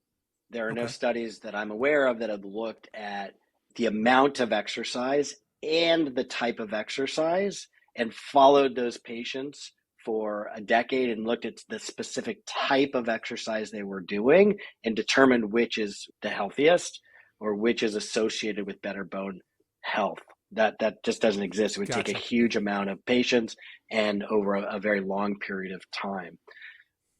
There are no studies that I'm aware of that have looked at the amount of exercise and the type of exercise and followed those patients for a decade and looked at the specific type of exercise they were doing and determined which is the healthiest or which is associated with better bone health. That just doesn't exist. It would take a huge amount of patients and over a very long period of time.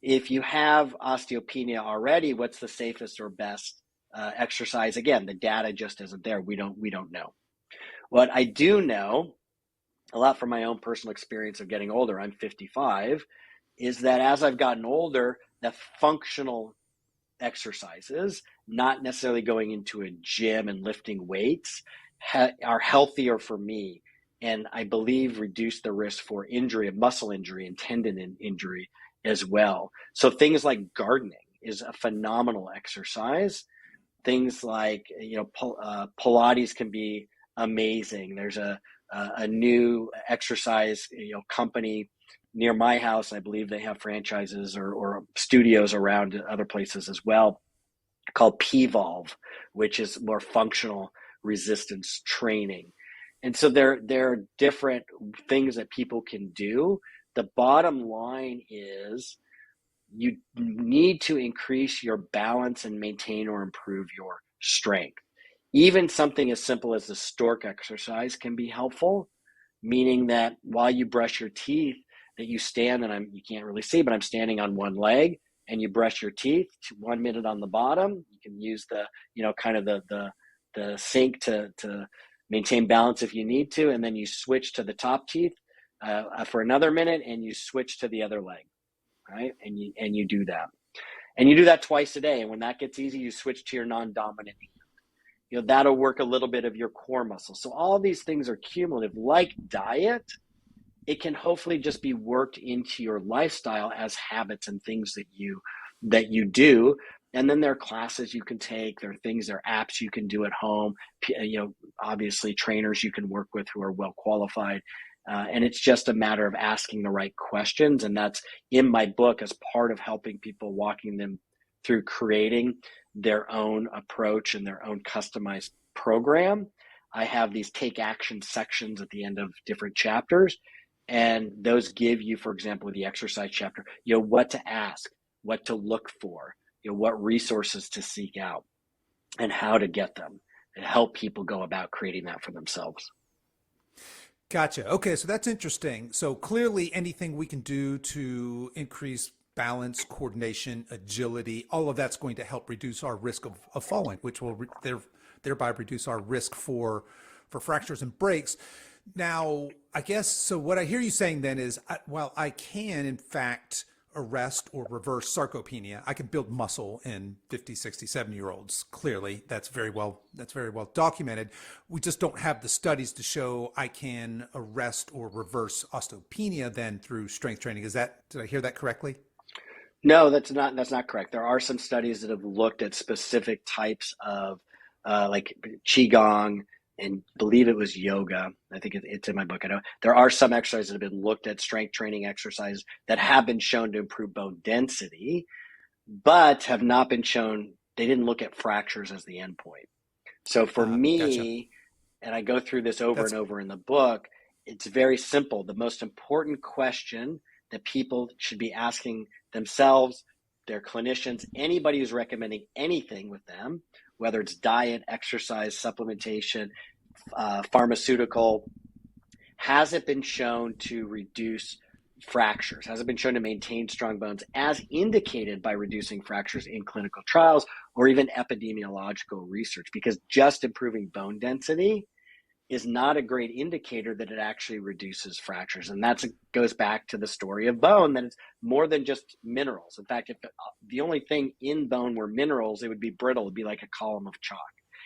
If you have osteopenia already, what's the safest or best exercise? Again, the data just isn't there. We don't know. What I do know, a lot from my own personal experience of getting older, I'm 55, is that as I've gotten older, the functional exercises, not necessarily going into a gym and lifting weights, are healthier for me, and I believe reduce the risk for injury, of muscle injury and tendon injury as well. So things like gardening is a phenomenal exercise. Things like Pilates can be amazing. There's a new exercise company near my house. I believe they have franchises or studios around other places as well, called P-Volve, which is more functional resistance training. And so there are different things that people can do. The bottom line is you need to increase your balance and maintain or improve your strength. Even something as simple as the stork exercise can be helpful, meaning that while you brush your teeth, that you stand, and you can't really see, but I'm standing on one leg, and you brush your teeth 1 minute on the bottom. You can use the sink to maintain balance if you need to, and then you switch to the top teeth for another minute, and you switch to the other leg, right? And you do that, and you do that twice a day. And when that gets easy, you switch to your non-dominant hand. That'll work a little bit of your core muscle. So all these things are cumulative. Like diet, it can hopefully just be worked into your lifestyle as habits and things that you do. And then there are classes you can take. There are apps you can do at home. Obviously trainers you can work with who are well qualified. And it's just a matter of asking the right questions. And that's in my book as part of helping people, walking them through creating their own approach and their own customized program. I have these take action sections at the end of different chapters. And those give you, for example, the exercise chapter, what to ask, what to look for, what resources to seek out. and how to get them and help people go about creating that for themselves. Gotcha. Okay, so that's interesting. So clearly, anything we can do to increase balance, coordination, agility, all of that's going to help reduce our risk of falling, which will thereby reduce our risk for fractures and breaks. Now, I guess so. What I hear you saying then is, while I can, in fact, arrest or reverse sarcopenia, I can build muscle in 50, 60, 70-year olds. Clearly, that's very well documented. We just don't have the studies to show I can arrest or reverse osteopenia then through strength training. Did I hear that correctly? No, that's not correct. There are some studies that have looked at specific types of like qigong and believe it was yoga. I think it's in my book. I know there are some exercises that have been looked at, strength training exercises that have been shown to improve bone density, but have not been shown. They didn't look at fractures as the endpoint. So for Gotcha. me, and I go through this over and That's over in the book, it's very simple. The most important question that people should be asking themselves, their clinicians, anybody who's recommending anything with them, whether it's diet, exercise, supplementation, pharmaceutical, has it been shown to reduce fractures? Has it been shown to maintain strong bones as indicated by reducing fractures in clinical trials or even epidemiological research? Because just improving bone density is not a great indicator that it actually reduces fractures. And that goes back to the story of bone, that it's more than just minerals. In fact, if the only thing in bone were minerals, it would be brittle. It'd be like a column of chalk.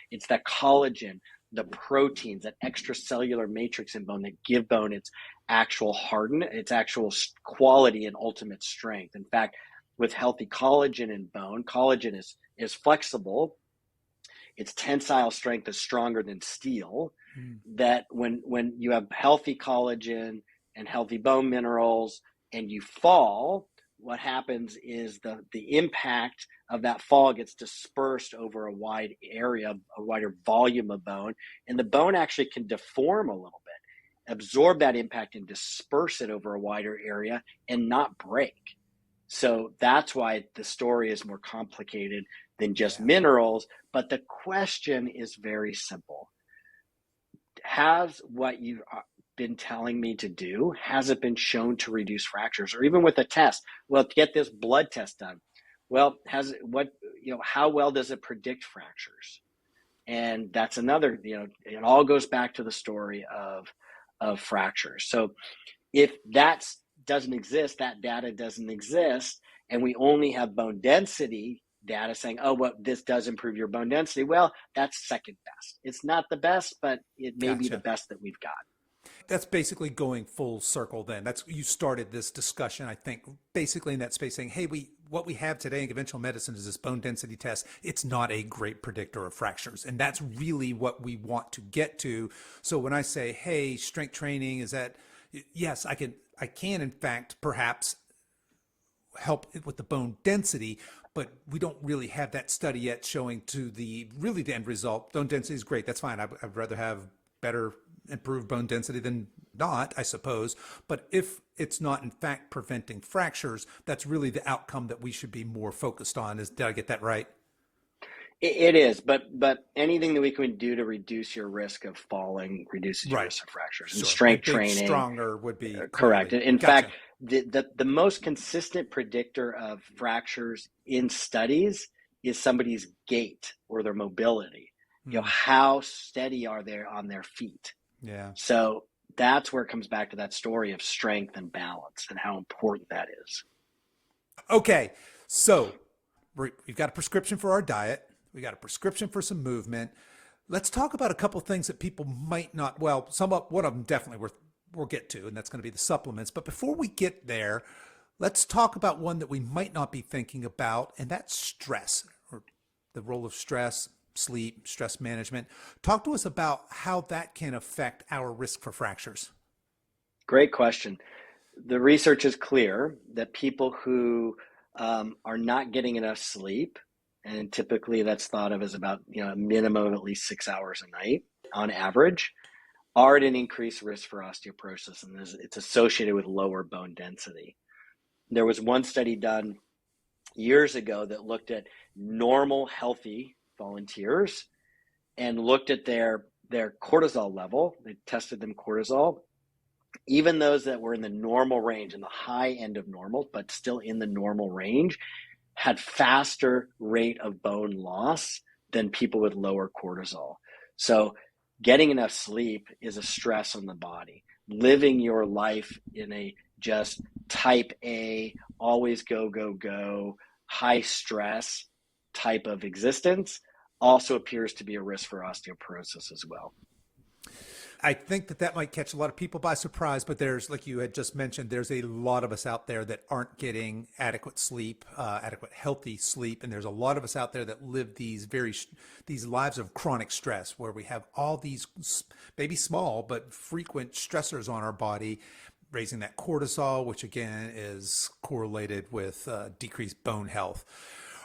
It's that collagen, the proteins, that extracellular matrix in bone that give bone its actual its actual quality and ultimate strength. In fact, with healthy collagen in bone, collagen is flexible. Its tensile strength is stronger than steel. mm, That when you have healthy collagen and healthy bone minerals and you fall, what happens is the impact of that fall gets dispersed over a wide area, a wider volume of bone, and the bone actually can deform a little bit, absorb that impact and disperse it over a wider area and not break. So that's why the story is more complicated than just yeah. minerals. But the question is very simple. Has what you've been telling me to do, has it been shown to reduce fractures? Or even with a test, well, to get this blood test done, well, how well does it predict fractures? And that's another, it all goes back to the story of fractures. So if that doesn't exist, that data doesn't exist, and we only have bone density data saying, oh, well, this does improve your bone density, well, that's second best. It's not the best, but it may be the Gotcha. best that we've got. That's basically going full circle then. That's you started this discussion, I think, basically in that space saying, hey, what we have today in conventional medicine is this bone density test. It's not a great predictor of fractures. And that's really what we want to get to. So when I say, hey, strength training, is that yes, I can in fact perhaps help with the bone density, but we don't really have that study yet showing to the end result. Bone density is great. That's fine. I'd rather have better improved bone density than not, I suppose. But if it's not in fact preventing fractures, that's really the outcome that we should be more focused on. Did I get that right? It is, but anything that we can do to reduce your risk of falling reduces your Right. risk of fractures. And Sure. strength And being training, stronger would be correct. clearly. In fact, Gotcha. the most consistent predictor of fractures in studies is somebody's gait or their mobility. Mm, How steady are they on their feet? yeah. So that's where it comes back to that story of strength and balance and how important that is. Okay. So we've got a prescription for our diet. We got a prescription for some movement. Let's talk about a couple things that people might not. Well, one of them definitely we'll get to, and that's going to be the supplements. But before we get there, let's talk about one that we might not be thinking about, and that's stress, or the role of stress, sleep, stress management. Talk to us about how that can affect our risk for fractures. Great question. The research is clear that people who are not getting enough sleep, and typically that's thought of as about a minimum of at least 6 hours a night on average, are at an increased risk for osteoporosis, and it's associated with lower bone density. There was one study done years ago that looked at normal, healthy volunteers and looked at their cortisol level. They tested them cortisol. Even those that were in the normal range, in the high end of normal, but still in the normal range, had faster rate of bone loss than people with lower cortisol. So getting enough sleep is a stress on the body. Living your life in a just type A, always go, go, go, high stress type of existence also appears to be a risk for osteoporosis as well. I think that might catch a lot of people by surprise, but there's, like you had just mentioned, there's a lot of us out there that aren't getting adequate sleep, adequate healthy sleep. And there's a lot of us out there that live these lives of chronic stress where we have all these maybe small, but frequent stressors on our body, raising that cortisol, which again is correlated with decreased bone health.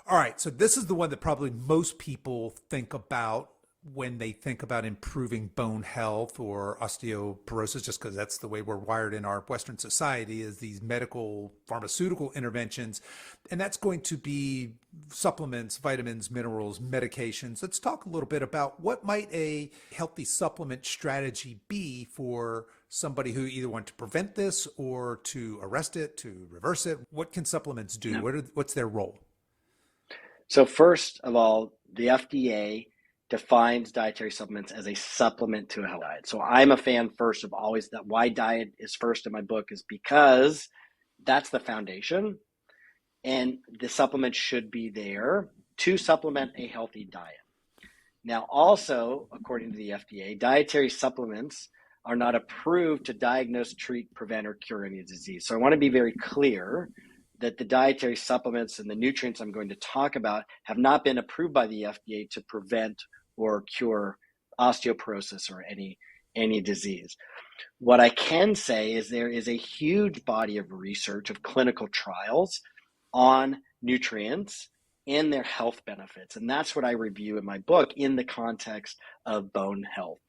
All right. So this is the one that probably most people think about when they think about improving bone health or osteoporosis, just because that's the way we're wired in our Western society, is these medical pharmaceutical interventions. And that's going to be supplements, vitamins, minerals, medications. Let's talk a little bit about what might a healthy supplement strategy be for somebody who either want to prevent this or to arrest it, to reverse it. What can supplements do? Yeah. What's their role? So first of all, the FDA defines dietary supplements as a supplement to a healthy diet. So I'm a fan first of always that why diet is first in my book is because that's the foundation, and the supplement should be there to supplement a healthy diet. Now, also, according to the FDA, dietary supplements are not approved to diagnose, treat, prevent, or cure any disease. So I want to be very clear that the dietary supplements and the nutrients I'm going to talk about have not been approved by the FDA to prevent or cure osteoporosis or any disease. What I can say is there is a huge body of research of clinical trials on nutrients and their health benefits. And that's what I review in my book in the context of bone health.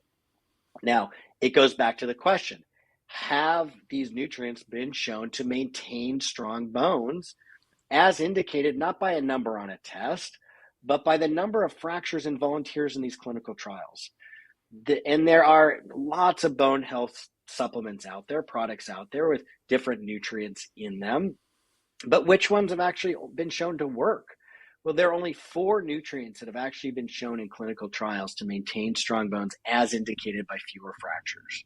Now, it goes back to the question, have these nutrients been shown to maintain strong bones as indicated not by a number on a test, but by the number of fractures in volunteers in these clinical trials? And there are lots of bone health supplements out there, products out there with different nutrients in them. But which ones have actually been shown to work? Well, there are only 4 nutrients that have actually been shown in clinical trials to maintain strong bones as indicated by fewer fractures.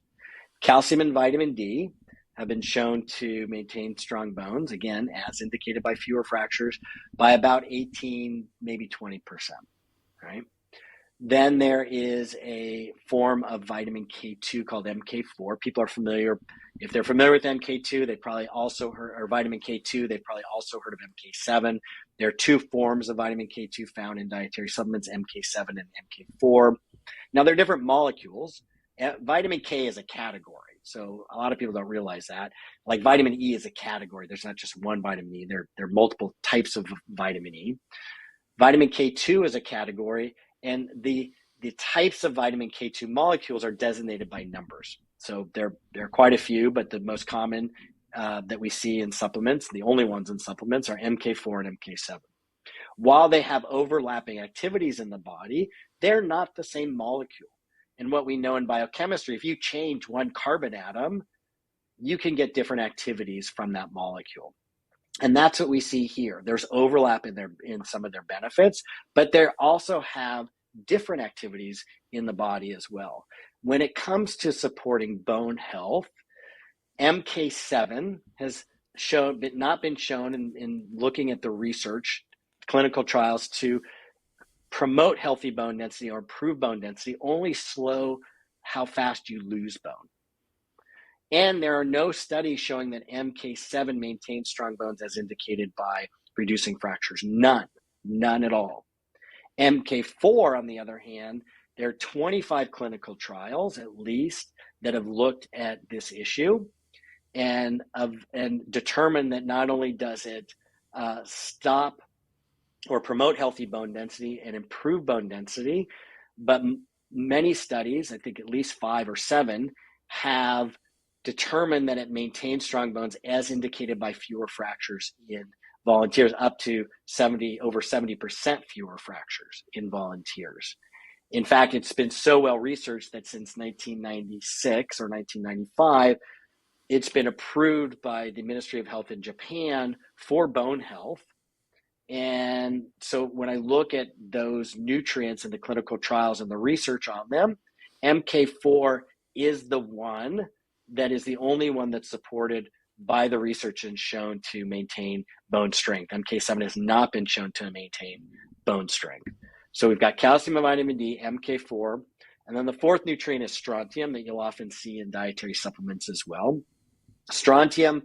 Calcium and vitamin D have been shown to maintain strong bones, again, as indicated by fewer fractures, by about 18, maybe 20%, right? Then there is a form of vitamin K2 called MK4. People are familiar, if they're familiar with MK2, they probably also heard, or vitamin K2, they've probably also heard of MK7. There are 2 forms of vitamin K2 found in dietary supplements, MK7 and MK4. Now, they're different molecules. Vitamin K is a category. So a lot of people don't realize that. Like vitamin E is a category. There's not just one vitamin E. There are multiple types of vitamin E. Vitamin K2 is a category, and the types of vitamin K2 molecules are designated by numbers. So there are quite a few, but the most common that we see in supplements, the only ones in supplements, are MK4 and MK7. While they have overlapping activities in the body, they're not the same molecule. And what we know in biochemistry, if you change one carbon atom, you can get different activities from that molecule. And that's what we see here. There's overlap in some of their benefits, but they also have different activities in the body as well. When it comes to supporting bone health, MK7 has not been shown in looking at the research, clinical trials to promote healthy bone density or improve bone density, only slow how fast you lose bone. And there are no studies showing that MK7 maintains strong bones as indicated by reducing fractures. None at all. MK4, on the other hand, there are 25 clinical trials at least that have looked at this issue and determined that not only does it stop or promote healthy bone density and improve bone density, but many studies, I think at least 5 or 7, have determined that it maintains strong bones as indicated by fewer fractures in volunteers, up to over 70% fewer fractures in volunteers. In fact, it's been so well researched that since 1996 or 1995, it's been approved by the Ministry of Health in Japan for bone health. And so when I look at those nutrients in the clinical trials and the research on them, MK4 is the one that is the only one that's supported by the research and shown to maintain bone strength. MK7 has not been shown to maintain bone strength. So we've got calcium and vitamin D, MK4, and then the fourth nutrient is strontium that you'll often see in dietary supplements as well. Strontium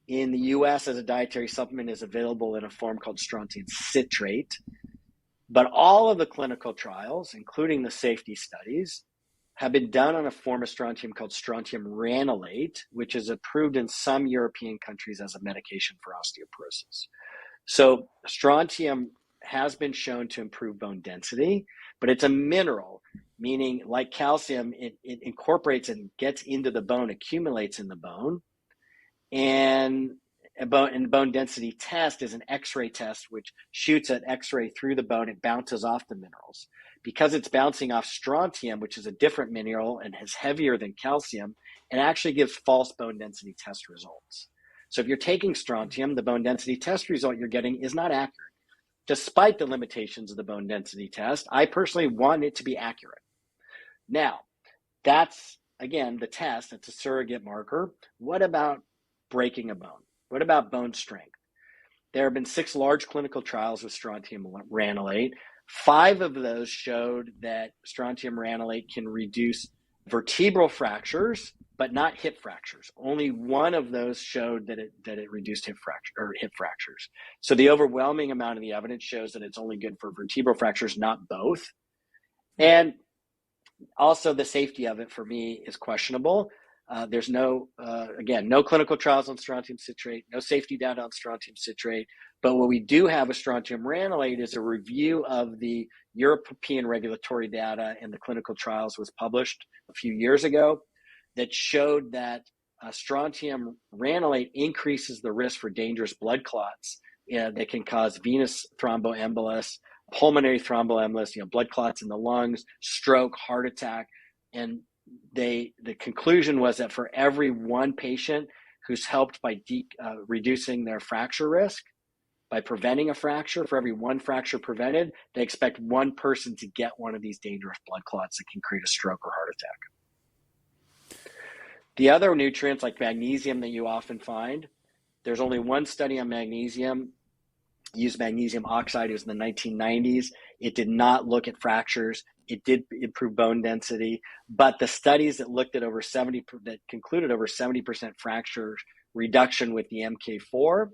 in the US as a dietary supplement is available in a form called strontium citrate. But all of the clinical trials, including the safety studies, have been done on a form of strontium called strontium ranelate, which is approved in some European countries as a medication for osteoporosis. So strontium has been shown to improve bone density, but it's a mineral, meaning like calcium, it incorporates and gets into the bone, accumulates in the bone. And a bone density test is an X-ray test, which shoots an X-ray through the bone. It bounces off the minerals. Because it's bouncing off strontium, which is a different mineral and is heavier than calcium, it actually gives false bone density test results. So if you're taking strontium, the bone density test result you're getting is not accurate. Despite the limitations of the bone density test, I personally want it to be accurate. Now, that's, again, the test. It's a surrogate marker. What about breaking a bone? What about bone strength? There have been 6 large clinical trials with strontium ranelate. 5 of those showed that strontium ranelate can reduce vertebral fractures, but not hip fractures. Only one of those showed that it reduced hip fractures. So the overwhelming amount of the evidence shows that it's only good for vertebral fractures, not both. And also the safety of it for me is questionable. There's no clinical trials on strontium citrate, no safety data on strontium citrate. But what we do have with strontium ranelate is a review of the European regulatory data, and the clinical trials was published a few years ago that showed that strontium ranelate increases the risk for dangerous blood clots that can cause venous thromboembolus, pulmonary thromboembolus, blood clots in the lungs, stroke, heart attack. And the conclusion was that for every one patient who's helped by reducing their fracture risk, by preventing a fracture, for every one fracture prevented, they expect one person to get one of these dangerous blood clots that can create a stroke or heart attack. The other nutrients like magnesium that you often find, there's only one study on magnesium, used magnesium oxide. It was in the 1990s. It did not look at fractures. It did improve bone density, but the studies that looked at that concluded over 70% fracture reduction with the MK4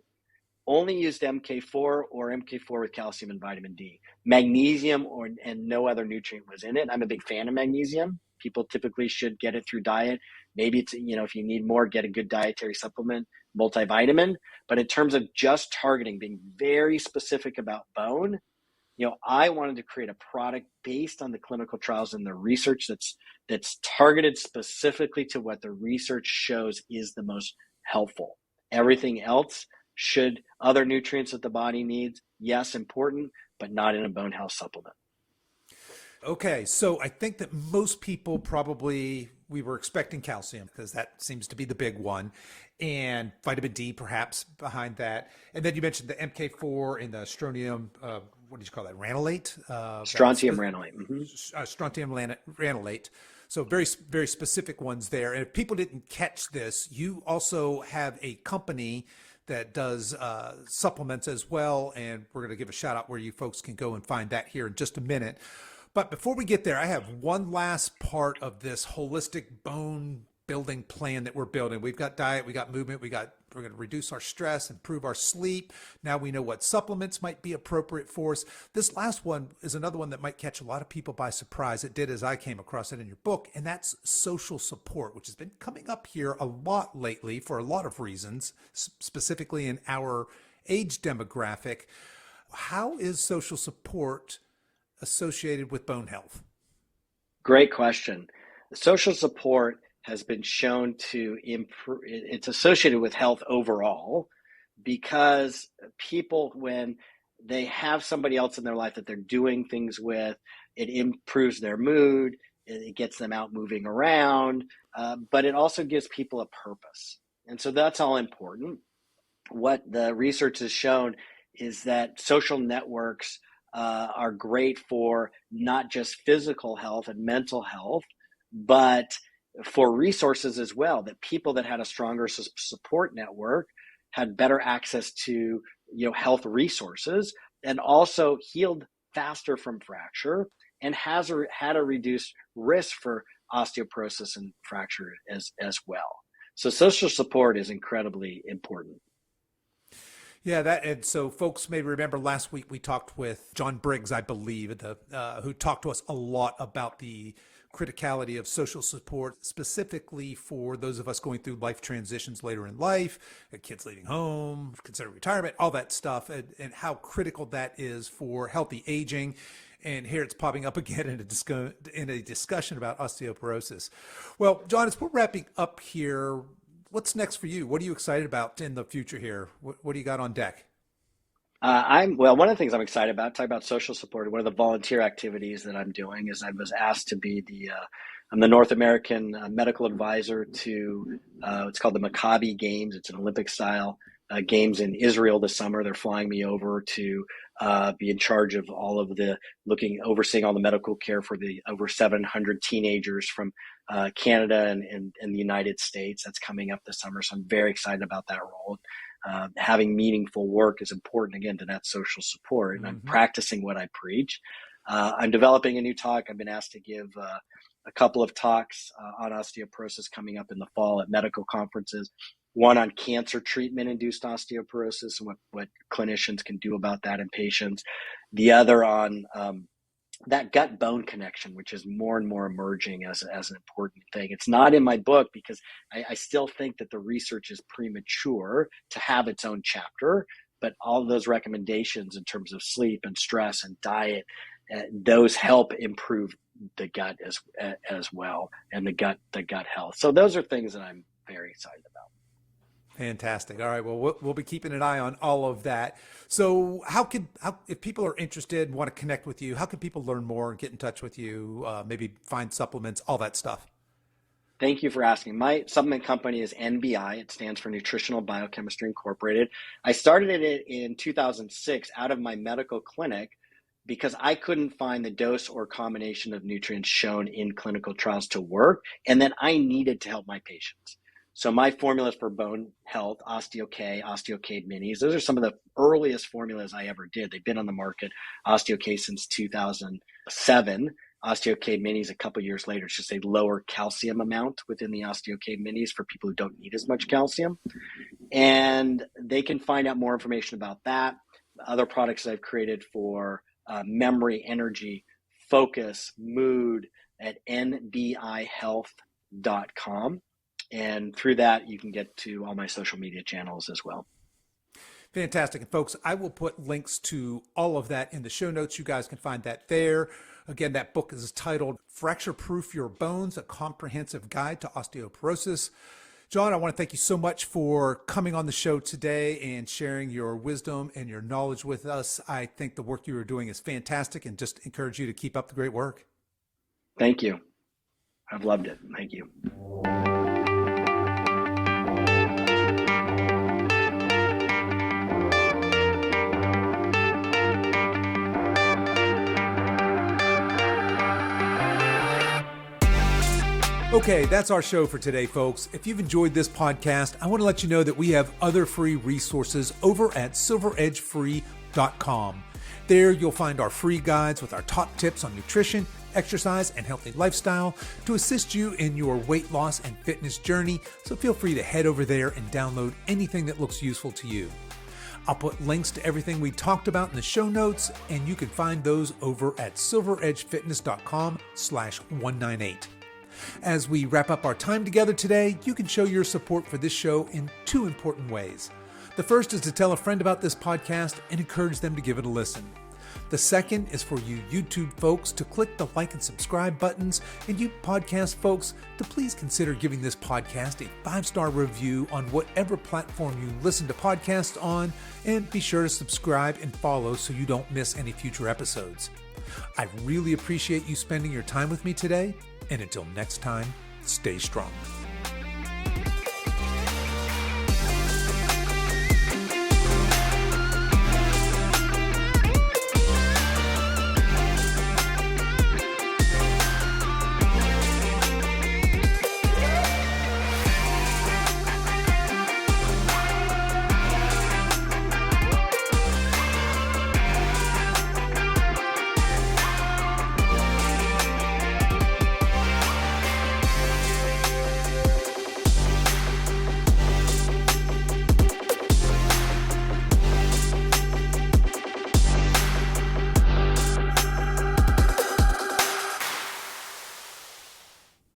only used MK4 or MK4 with calcium and vitamin D. Magnesium and no other nutrient was in it. I'm a big fan of magnesium. People typically should get it through diet. Maybe it's, if you need more, get a good dietary supplement, multivitamin. But in terms of just targeting, being very specific about bone, I wanted to create a product based on the clinical trials and the research that's targeted specifically to what the research shows is the most helpful. Everything else other nutrients that the body needs, yes, important, but not in a bone health supplement. Okay, so I think that most people we were expecting calcium because that seems to be the big one, and vitamin D perhaps behind that. And then you mentioned the MK4 and the strontium, what did you call that, ranelate? Strontium ranelate. Mm-hmm. Strontium ranelate. So very, very specific ones there. And if people didn't catch this, you also have a company that does supplements as well. And we're going to give a shout out where you folks can go and find that here in just a minute. But before we get there, I have one last part of this holistic bone building plan that we're building. We've got diet, we got movement, we're going to reduce our stress, improve our sleep. Now we know what supplements might be appropriate for us. This last one is another one that might catch a lot of people by surprise. It did as I came across it in your book, and that's social support, which has been coming up here a lot lately for a lot of reasons, specifically in our age demographic. How is social support associated with bone health? Great question. Social support has been shown to improve. It's associated with health overall, because people, when they have somebody else in their life that they're doing things with, it improves their mood, it gets them out moving around, but it also gives people a purpose. And so that's all important. What the research has shown is that social networks are great for not just physical health and mental health, but for resources as well. That people that had a stronger support network had better access to health resources, and also healed faster from fracture, and had a reduced risk for osteoporosis and fracture as well. So social support is incredibly important. Yeah, and so folks may remember last week we talked with John Briggs, I believe, who talked to us a lot about the criticality of social support, specifically for those of us going through life transitions later in life, kids leaving home, considering retirement, all that stuff, and how critical that is for healthy aging. And here it's popping up again in a discussion about osteoporosis. Well, John, as we're wrapping up here, what's next for you? What are you excited about in the future here? What do you got on deck? One of the things I'm excited about, talk about social support. One of the volunteer activities that I'm doing is I was asked to be I'm the North American medical advisor to, it's called the Maccabi Games. It's an Olympic style games in Israel this summer. They're flying me over to be in charge of all of overseeing all the medical care for the over 700 teenagers from Canada and the United States. That's coming up this summer. So I'm very excited about that role. Having meaningful work is important, again, to that social support. And I'm practicing what I preach. I'm developing a new talk. I've been asked to give a couple of talks on osteoporosis coming up in the fall at medical conferences. One on cancer treatment-induced osteoporosis and what clinicians can do about that in patients. The other on that gut-bone connection, which is more and more emerging as an important thing. It's not in my book because I still think that the research is premature to have its own chapter, but all of those recommendations in terms of sleep and stress and diet, those help improve the gut as well, and the gut health. So those are things that I'm very excited about. Fantastic. All right. Well, we'll be keeping an eye on all of that. So if people are interested and want to connect with you, how can people learn more and get in touch with you, maybe find supplements, all that stuff? Thank you for asking. My supplement company is NBI. It stands for Nutritional Biochemistry Incorporated. I started it in 2006 out of my medical clinic because I couldn't find the dose or combination of nutrients shown in clinical trials to work, and then I needed to help my patients. So my formulas for bone health, Osteo-K, Osteo-K minis, those are some of the earliest formulas I ever did. They've been on the market, Osteo-K, since 2007. Osteo-K minis a couple years later. It's just a lower calcium amount within the Osteo-K minis for people who don't need as much calcium. And they can find out more information about that. Other products that I've created for memory, energy, focus, mood at nbihealth.com. And through that, you can get to all my social media channels as well. Fantastic. And folks, I will put links to all of that in the show notes. You guys can find that there. Again, that book is titled Fracture Proof Your Bones, a Comprehensive Guide to Osteoporosis. John, I want to thank you so much for coming on the show today and sharing your wisdom and your knowledge with us. I think the work you are doing is fantastic, and just encourage you to keep up the great work. Thank you. I've loved it. Thank you. Okay, that's our show for today, folks. If you've enjoyed this podcast, I want to let you know that we have other free resources over at silveredgefree.com. There you'll find our free guides with our top tips on nutrition, exercise, and healthy lifestyle to assist you in your weight loss and fitness journey. So feel free to head over there and download anything that looks useful to you. I'll put links to everything we talked about in the show notes, and you can find those over at silveredgefitness.com/198. As we wrap up our time together today, you can show your support for this show in two important ways. The first is to tell a friend about this podcast and encourage them to give it a listen. The second is for you YouTube folks to click the like and subscribe buttons, and you podcast folks to please consider giving this podcast a 5-star review on whatever platform you listen to podcasts on, and be sure to subscribe and follow so you don't miss any future episodes. I really appreciate you spending your time with me today, and until next time, stay strong.